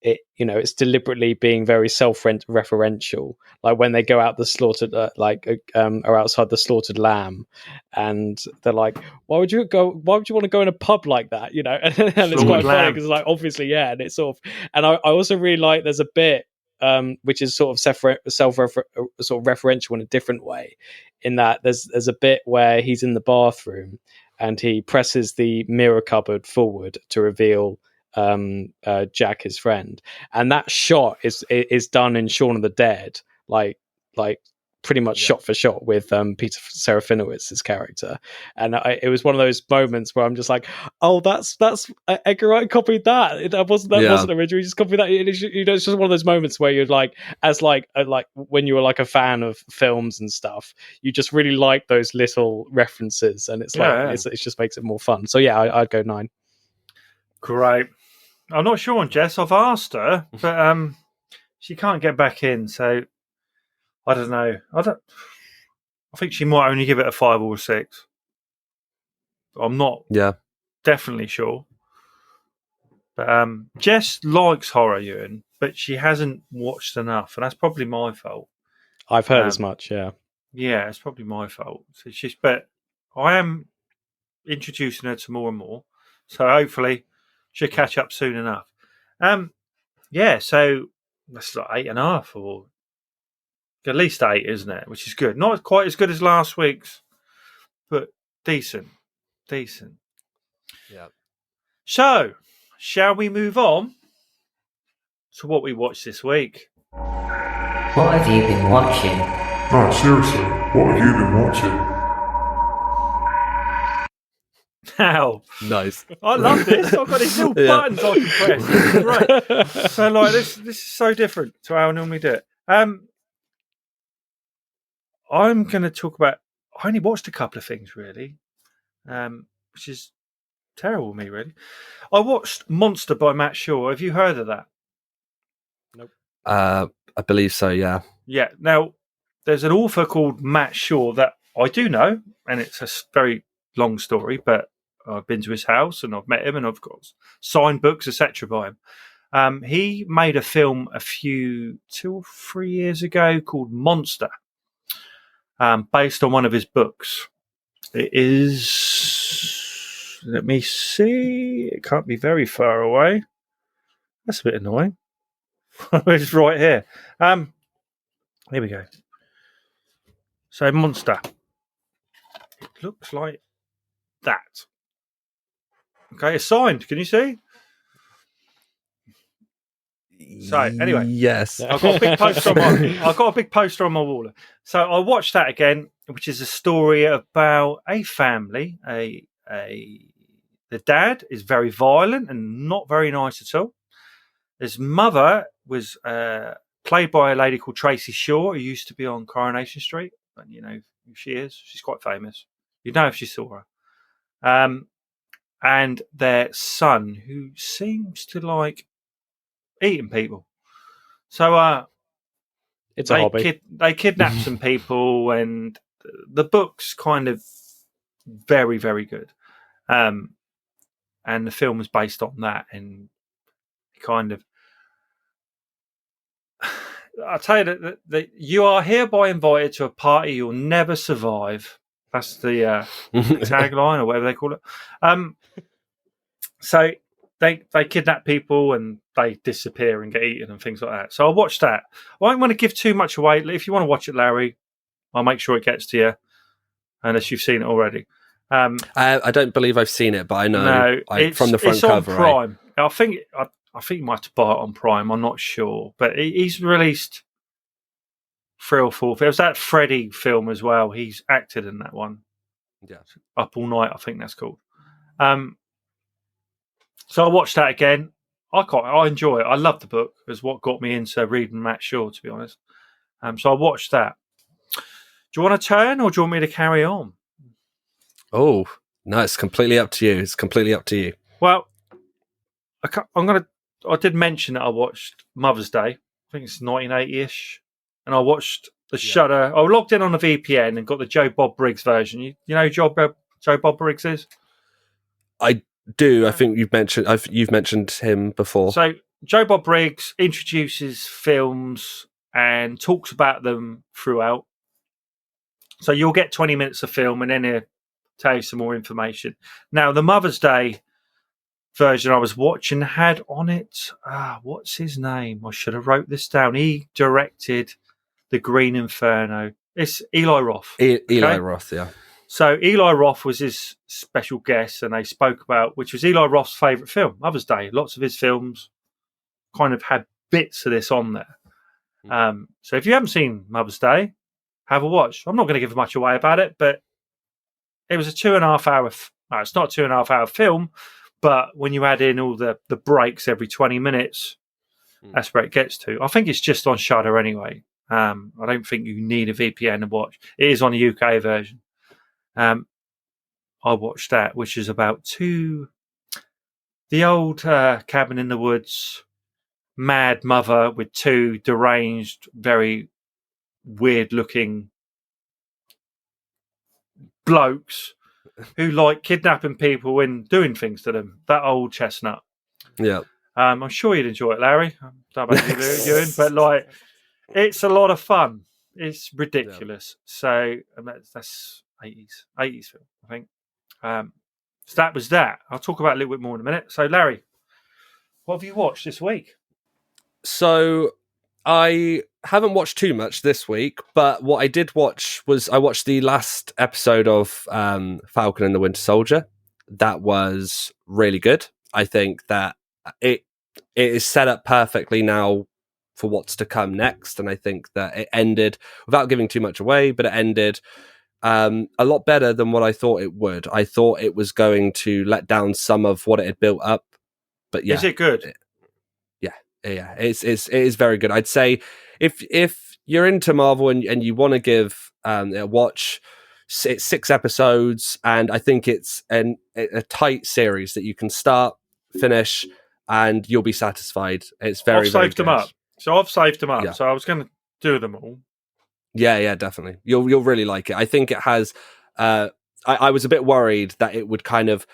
it's deliberately being very self-referential, like when they go out the slaughtered are outside the slaughtered lamb and they're like, why would you want to go in a pub like that, and it's quite funny because like obviously and it's sort of, and I also really like there's a bit which is sort of referential in a different way, in that there's a bit where he's in the bathroom and he presses the mirror cupboard forward to reveal Jack, his friend, and that shot is done in Shaun of the Dead, like pretty much shot for shot with Peter Serafinowicz's character, and it was one of those moments where I'm just like, oh, that's Edgar Wright copied that wasn't original, he just copied that. It's just one of those moments where you're like, as like when you were like a fan of films and stuff, you just really like those little references, and it's it just makes it more fun. So yeah, I'd go 9. Great. I'm not sure on Jess. I've asked her, but she can't get back in. So I don't know. I think she might only give it a 5 or a 6. I'm not definitely sure. But Jess likes horror, Ewan, but she hasn't watched enough, and that's probably my fault. I've heard as much, yeah. Yeah, it's probably my fault. So but I am introducing her to more and more, so hopefully she'll catch up soon enough. Yeah, so that's like 8.5, or at least 8, isn't it? Which is good. Not quite as good as last week's, but decent. Yeah. So, shall we move on to what we watched this week? What have you been watching? No, seriously, what have you been watching? Now, Nice. I love this. I've got these little buttons I can press. This is great. So, like, this is so different to how I normally do it. I'm going to talk about. I only watched a couple of things really, which is terrible of me, really. I watched Monster by Matt Shaw. Have you heard of that? Nope. I believe so, yeah. Yeah. Now, there's an author called Matt Shaw that I do know, and it's a very long story, but I've been to his house and I've met him and I've got signed books, etc. by him. He made a film 2 or 3 years ago called Monster, based on one of his books. It is, let me see, it can't be very far away. That's a bit annoying. It's right here. Here we go. So, Monster. It looks like that. Okay, it's signed. Can you see? So, anyway. Yes. I've got a big poster on my wall. So I watched that again, which is a story about a family. The dad is very violent and not very nice at all. His mother was played by a lady called Tracy Shaw, who used to be on Coronation Street. And you know who she is. She's quite famous. You'd know if you saw her. And their son, who seems to like eating people. So it's a hobby. They kidnap some people, and the book's kind of very, very good. And the film is based on that, and kind of. I'll tell you that you are hereby invited to a party you'll never survive. That's the tagline, or whatever they call it. So they kidnap people and they disappear and get eaten and things like that. So I watched that. I don't want to give too much away. If you want to watch it, Larry, I'll make sure it gets to you, unless you've seen it already. I don't believe I've seen it, but I know from the front cover. It's on Prime. I think you might have to buy it on Prime. I'm not sure, but he's released 3 or 4. There was that Freddy film as well. He's acted in that one. Yeah, Up All Night, I think that's called. So I watched that again. I enjoy it. I love the book. It's what got me into reading Matt Shaw, to be honest. So I watched that. Do you want to turn, or do you want me to carry on? Oh, no, it's completely up to you. Well, I did mention that I watched Mother's Day. I think it's 1980-ish. And I watched the Shudder. I logged in on a VPN and got the Joe Bob Briggs version. You know who Joe Bob Briggs is? I do. I think you've mentioned him before. So Joe Bob Briggs introduces films and talks about them throughout. So you'll get 20 minutes of film, and then he'll tell you some more information. Now, the Mother's Day version I was watching had on it, what's his name? I should have wrote this down. He directed The Green Inferno. It's Eli Roth. Eli Roth, yeah. So Eli Roth was his special guest, and they spoke about, which was Eli Roth's favourite film, Mother's Day. Lots of his films kind of had bits of this on there. So if you haven't seen Mother's Day, have a watch. I'm not going to give much away about it, but it was a 2.5 hour. It's not a 2.5 hour film, but when you add in all the breaks every 20 minutes, that's where it gets to. I think it's just on Shudder anyway. I don't think you need a VPN to watch. It is on the UK version. I watched that, which is about the old cabin in the woods, mad mother with 2 deranged, very weird looking blokes who like kidnapping people and doing things to them. That old chestnut. Yeah. I'm sure you'd enjoy it, Larry. I don't know about you doing, but like, it's a lot of fun. It's ridiculous. So that's 80s film, I think. So that was that. I'll talk about it a little bit more in a minute. So, Larry, what have you watched this week? So I haven't watched too much this week, but what I did watch was I watched the last episode of Falcon and the Winter Soldier. That was really good. I think that it is set up perfectly now for what's to come next, and I think that it ended, without giving too much away, but it ended a lot better than what I thought it would. I thought it was going to let down some of what it had built up, but yeah. Is it good? Yeah, it is very good. I'd say if you're into Marvel and you want to give a watch, it's 6 episodes, and I think it's a tight series that you can start, finish, and you'll be satisfied. It's very, I've saved very them good. up. So I've saved them up. Yeah. So I was going to do them all. Yeah, definitely. You'll really like it. I think it has. I was a bit worried that it would kind of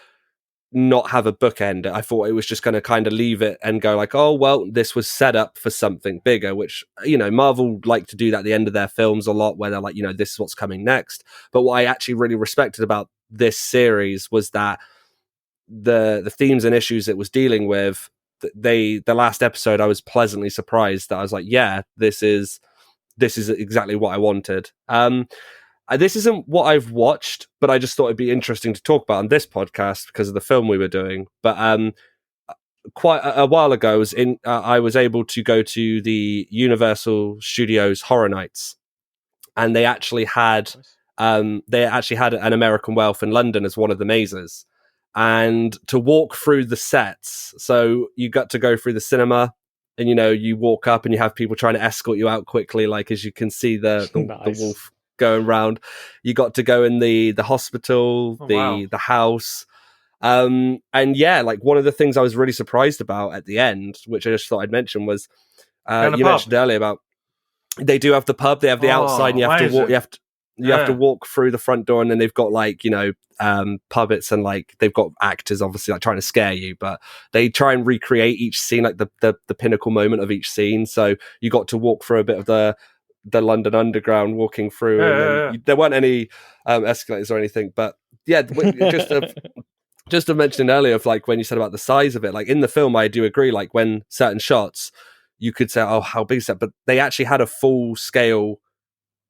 not have a bookend. I thought it was just going to kind of leave it and go like, oh well, this was set up for something bigger, which, you know, Marvel like to do that at the end of their films a lot, where they're like, you know, this is what's coming next. But what I actually really respected about this series was that the themes and issues it was dealing with, the last episode, I was pleasantly surprised that I was like, yeah, this is exactly what I wanted. This isn't what I've watched, but I just thought it'd be interesting to talk about on this podcast because of the film we were doing. But quite a while ago, I was able to go to the Universal Studios Horror Nights, and they actually had An American Werewolf in London as one of the mazes, and to walk through the sets. So you got to go through the cinema. And, you know, you walk up and you have people trying to escort you out quickly, like as you can see the Nice. wolf going round. You got to go in the hospital, wow. the house. And yeah, like one of the things I was really surprised about at the end, which I just thought I'd mention, was you mentioned earlier about they do have the pub, they have the outside, and you have to walk, you have to walk through the front door, and then they've got like, you know, puppets, and like they've got actors obviously like trying to scare you, but they try and recreate each scene, like the pinnacle moment of each scene. So you got to walk through a bit of the London Underground, walking through, there weren't any escalators or anything, but yeah, just to mention earlier of like when you said about the size of it, like in the film, I do agree, like when certain shots you could say, oh, how big is that? But they actually had a full scale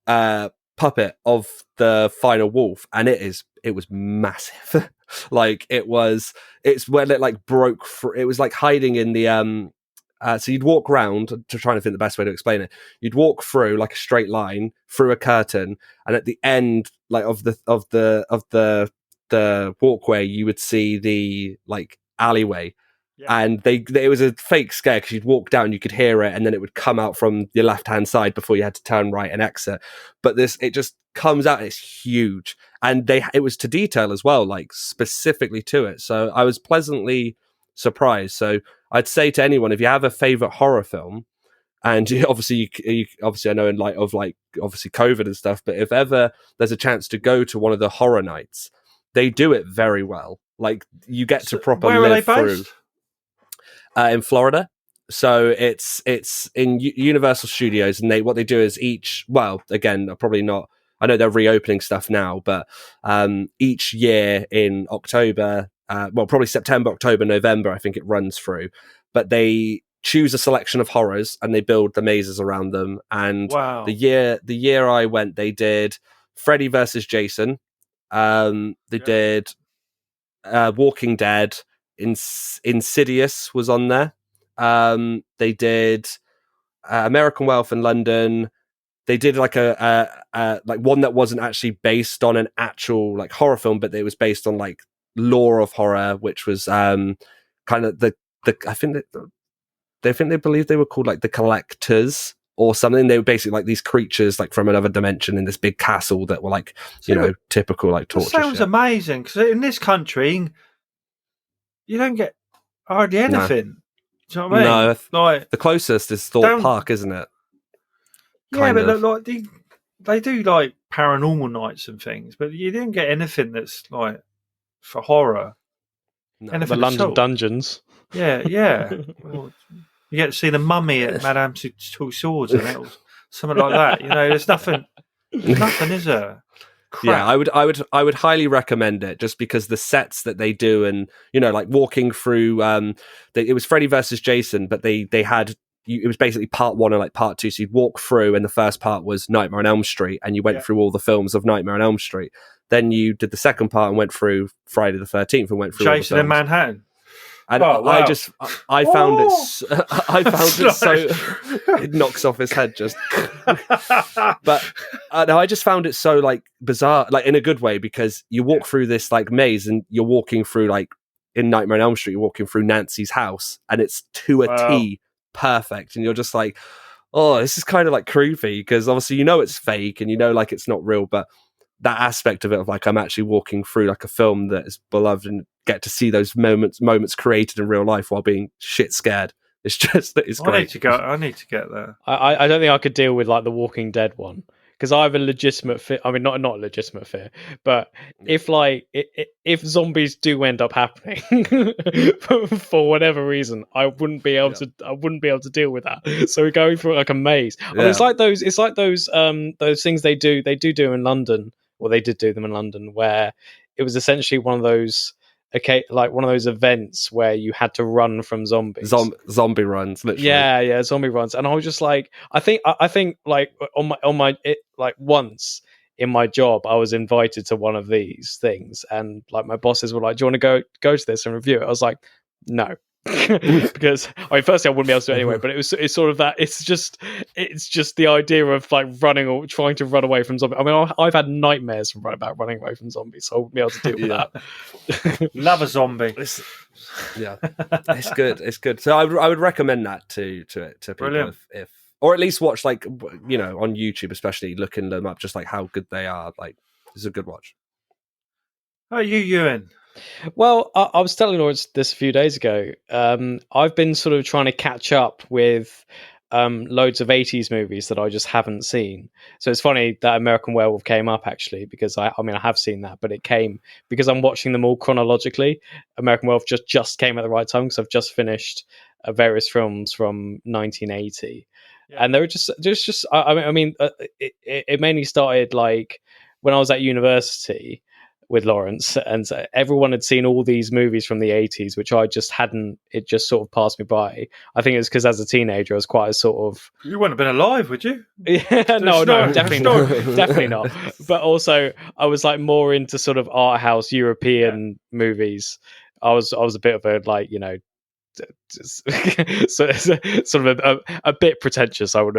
puppet of the final wolf, and it was massive. Like it's when it like broke through, it was like hiding in the so you'd walk round, to try and think the best way to explain it, you'd walk through like a straight line through a curtain, and at the end like of the walkway you would see the like alleyway. And it was a fake scare because you'd walk down, you could hear it, and then it would come out from your left-hand side before you had to turn right and exit. But it just comes out, and it's huge. And it was to detail as well, like specifically to it. So I was pleasantly surprised. So I'd say to anyone, if you have a favorite horror film, and obviously I know in light of like obviously COVID and stuff, but if ever there's a chance to go to one of the horror nights, they do it very well. Like you get to proper live through. In Florida, so it's in Universal Studios, and what they do is again, probably not. I know they're reopening stuff now, but each year in October, probably September, October, November, I think it runs through. But they choose a selection of horrors and they build the mazes around them. And the year I went, they did Freddy versus Jason. They did Walking Dead. Insidious was on there. They did American Werewolf in London. They did like a like one that wasn't actually based on an actual like horror film, but it was based on like lore of horror, which was kind of the I think they believe they were called like the Collectors or something. They were basically like these creatures like from another dimension in this big castle that were like, typical like torture. That sounds amazing, because in this country you don't get hardly anything. Do you know what I mean? No, like the closest is Thorpe Park, isn't it? Yeah, but look, like they do like paranormal nights and things, but you didn't get anything that's like for horror. No. Anything The at London all. Dungeons. Yeah. Well, you get to see the mummy at Madame Tussauds and it was something like that. There's nothing, is there? Crap. Yeah, I would highly recommend it just because the sets that they do, and like walking through. It was Freddy versus Jason, but they had. It was basically part 1 and like part 2. So you'd walk through, and the first part was Nightmare on Elm Street, and you went through all the films of Nightmare on Elm Street. Then you did the second part and went through Friday the 13th and went through Jason all the in Manhattan. And wow. I found it so it knocks off his head just. But no, I just found it so like bizarre, like in a good way, because you walk through this like maze, and you're walking through like in Nightmare on Elm Street, you're walking through Nancy's house, and it's to a T perfect, and you're just like, oh, this is kind of like creepy, because obviously it's fake and like it's not real, but that aspect of it of like I'm actually walking through like a film that is beloved and get to see those moments created in real life while being shit scared. It's great. I need to get there. I don't think I could deal with like the Walking Dead one, because I have a legitimate fear. I mean, not a legitimate fear, but if zombies do end up happening for whatever reason, I wouldn't be able to deal with that. So we're going through like a maze. I mean, it's like those things they do in London, or they did do them in London, where it was essentially one of those. Okay, like one of those events where you had to run from zombies. Zombie runs, literally. Yeah, zombie runs. And I was just like, I think like like once in my job, I was invited to one of these things, and like my bosses were like, "Do you want to go to this and review it?" I was like, "No." Because firstly I wouldn't be able to do it anyway, but it's sort of that it's just the idea of like running or trying to run away from zombies. I mean, I've had nightmares about running away from zombies, so I wouldn't be able to deal with that. Love a zombie. It's good. So I would recommend that to people if or at least watch like on YouTube, especially looking them up, just like how good they are. Like it's a good watch. How are you, Ewan? Well, I was telling Lawrence this a few days ago. I've been sort of trying to catch up with loads of 80s movies that I just haven't seen. So it's funny that American Werewolf came up, actually, because I have seen that, but it came because I'm watching them all chronologically. American Werewolf just came at the right time, because I've just finished various films from 1980. Yeah. And they were just it mainly started like when I was at university with Lawrence, and everyone had seen all these movies from the 80s, which I just hadn't. It just sort of passed me by. I think it's because as a teenager, I was quite a sort of. You wouldn't have been alive, would you? Yeah, no, definitely not. But also, I was like more into sort of art house European movies. I was a bit of a like so it's sort of a bit pretentious. I would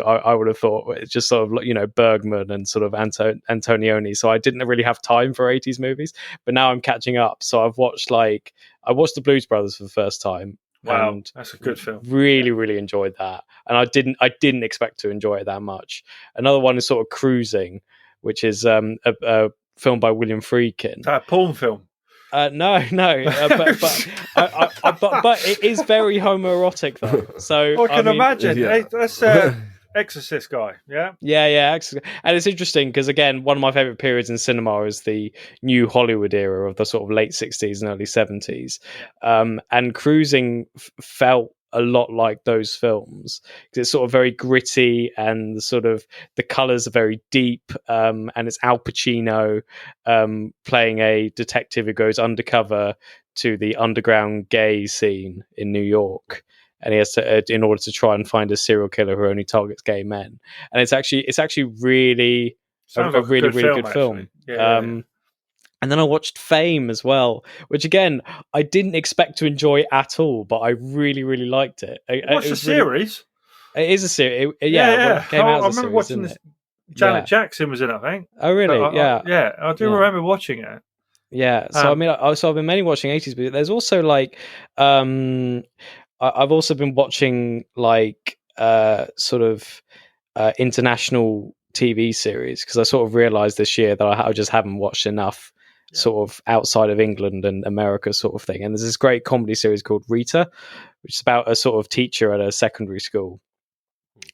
have thought it's just sort of Bergman and sort of Antonioni. So I didn't really have time for 80s movies, but now I'm catching up. So I watched the Blues Brothers for the first time. Wow, and that's a good film. Really enjoyed that, and I didn't expect to enjoy it that much. Another one is sort of Cruising, which is a film by William Friedkin. Is that a porn film? No, but it is very homoerotic though. So I can imagine. Yeah. That's Exorcist guy, yeah. Exorcist. And it's interesting because again, one of my favorite periods in cinema is the new Hollywood era of the sort of late 60s and early 70s. And Cruising felt a lot like those films because it's sort of very gritty and the colors are very deep, and it's Al Pacino playing a detective who goes undercover to the underground gay scene in New York, and he has to in order to try and find a serial killer who only targets gay men. And it's actually really a really good film. Yeah. And then I watched Fame as well, which again, I didn't expect to enjoy at all, but I really, really liked it. What's the series? It is a series. Yeah. It came out I as a remember series, watching this. Janet Jackson was in it, I think. Oh, really? I do remember watching it. Yeah. So, I've been mainly watching 80s, but there's also I've also been watching international TV series because I sort of realized this year that I just haven't watched enough sort of outside of England and America sort of thing. And there's this great comedy series called Rita, which is about a sort of teacher at a secondary school.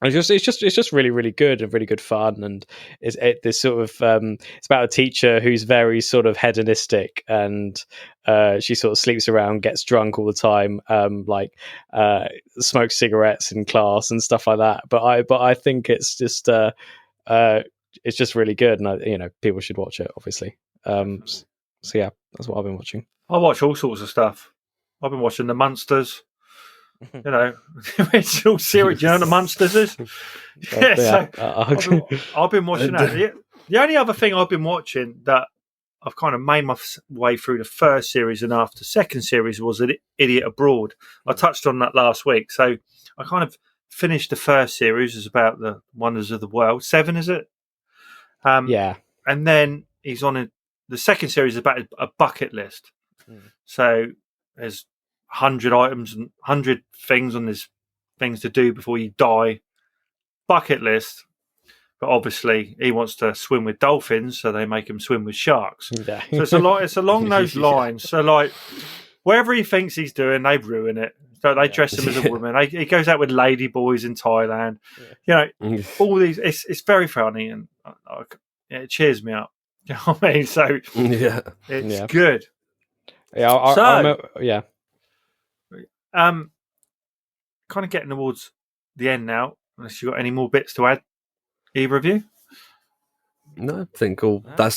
It's just really, really good and really good fun, and this sort of it's about a teacher who's very sort of hedonistic, and she sort of sleeps around, gets drunk all the time, smokes cigarettes in class and stuff like that. But I think it's just really good, and people should watch it, obviously. So yeah, that's what I've been watching. I watch all sorts of stuff. I've been watching the Munsters. The original series. Do you know what the Munsters is? I've been watching that. The only other thing I've been watching that I've kind of made my way through the first series and after the second series was an Idiot Abroad. I touched on that last week. So I kind of finished the first series. It's about the wonders of the world. 7, is it? Yeah. And then he's on the second series is about a bucket list. So there's 100 items and 100 things on this things to do before you die. Bucket list. But obviously he wants to swim with dolphins, so they make him swim with sharks. Yeah. So it's along those lines. So like whatever he thinks he's doing, they ruin it. So they dress him as a woman. He goes out with lady boys in Thailand. All these. It's very funny, and it cheers me up. You know what I mean? So it's good. Yeah. Kind of getting towards the end now. Unless you got any more bits to add, either of you? No, I think I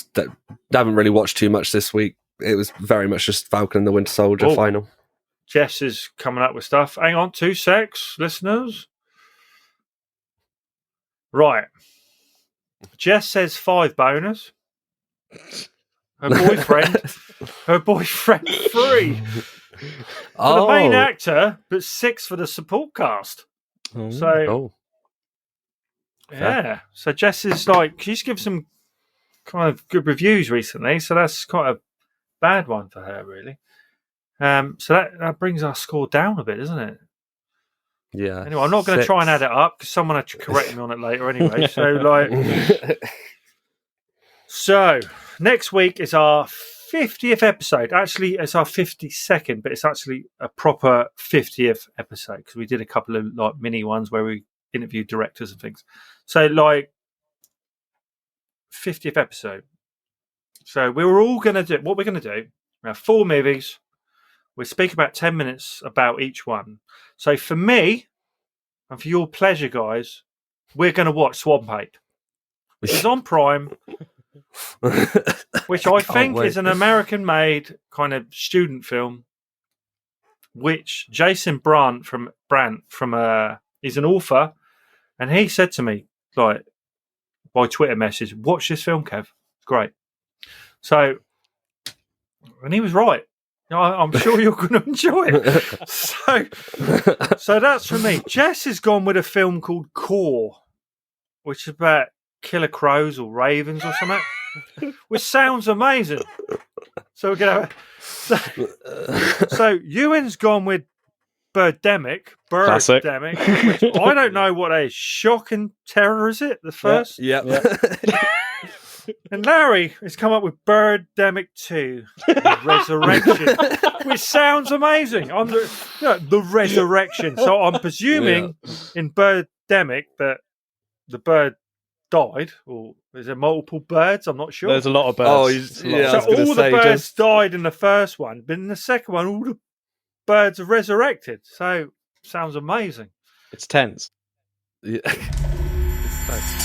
haven't really watched too much this week. It was very much just Falcon and the Winter Soldier final. Jess is coming up with stuff. Hang on, 2 secs, listeners. Right. Jess says 5 bonus. Her boyfriend 3. For the main actor, but 6 for the support cast. So Jess is she's given some kind of good reviews recently, so that's quite a bad one for her, really. So that brings our score down a bit, doesn't it? Yeah. Anyway, I'm not going to try and add it up because someone had to correct me on it later anyway. So next week is our 50th episode. Actually, it's our 52nd, but it's actually a proper 50th episode because we did a couple of mini ones where we interviewed directors and things. So 50th episode. So we were all going to do what we're going to do. We have 4 movies. We speak about 10 minutes about each one. So for me and for your pleasure, guys, we're going to watch Swamp Ape. It's on Prime. Which I think is an American-made kind of student film, which Jason Brandt from he's an author, and he said to me by Twitter message, "Watch this film, Kev. It's great." So, and he was right. I'm sure you're going to enjoy it. So that's for me. Jess has gone with a film called Core, which is about killer crows or ravens or something. Which sounds amazing. So we're gonna. So Ewan's gone with Birdemic, which I don't know what that is. Shock and Terror, is it the first? Yeah. And Larry has come up with Birdemic 2, Resurrection, which sounds amazing. The Resurrection. So I'm presuming in Birdemic that the bird died, or is there multiple birds? I'm not sure. There's a lot of birds. So all the birds died in the first one, but in the second one, all the birds are resurrected. So sounds amazing. It's tense. Yeah. It's tense.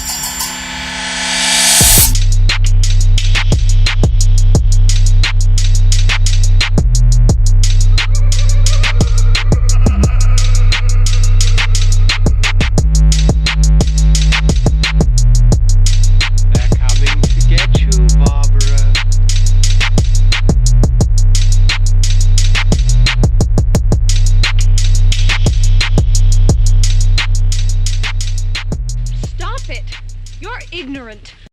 You're ignorant.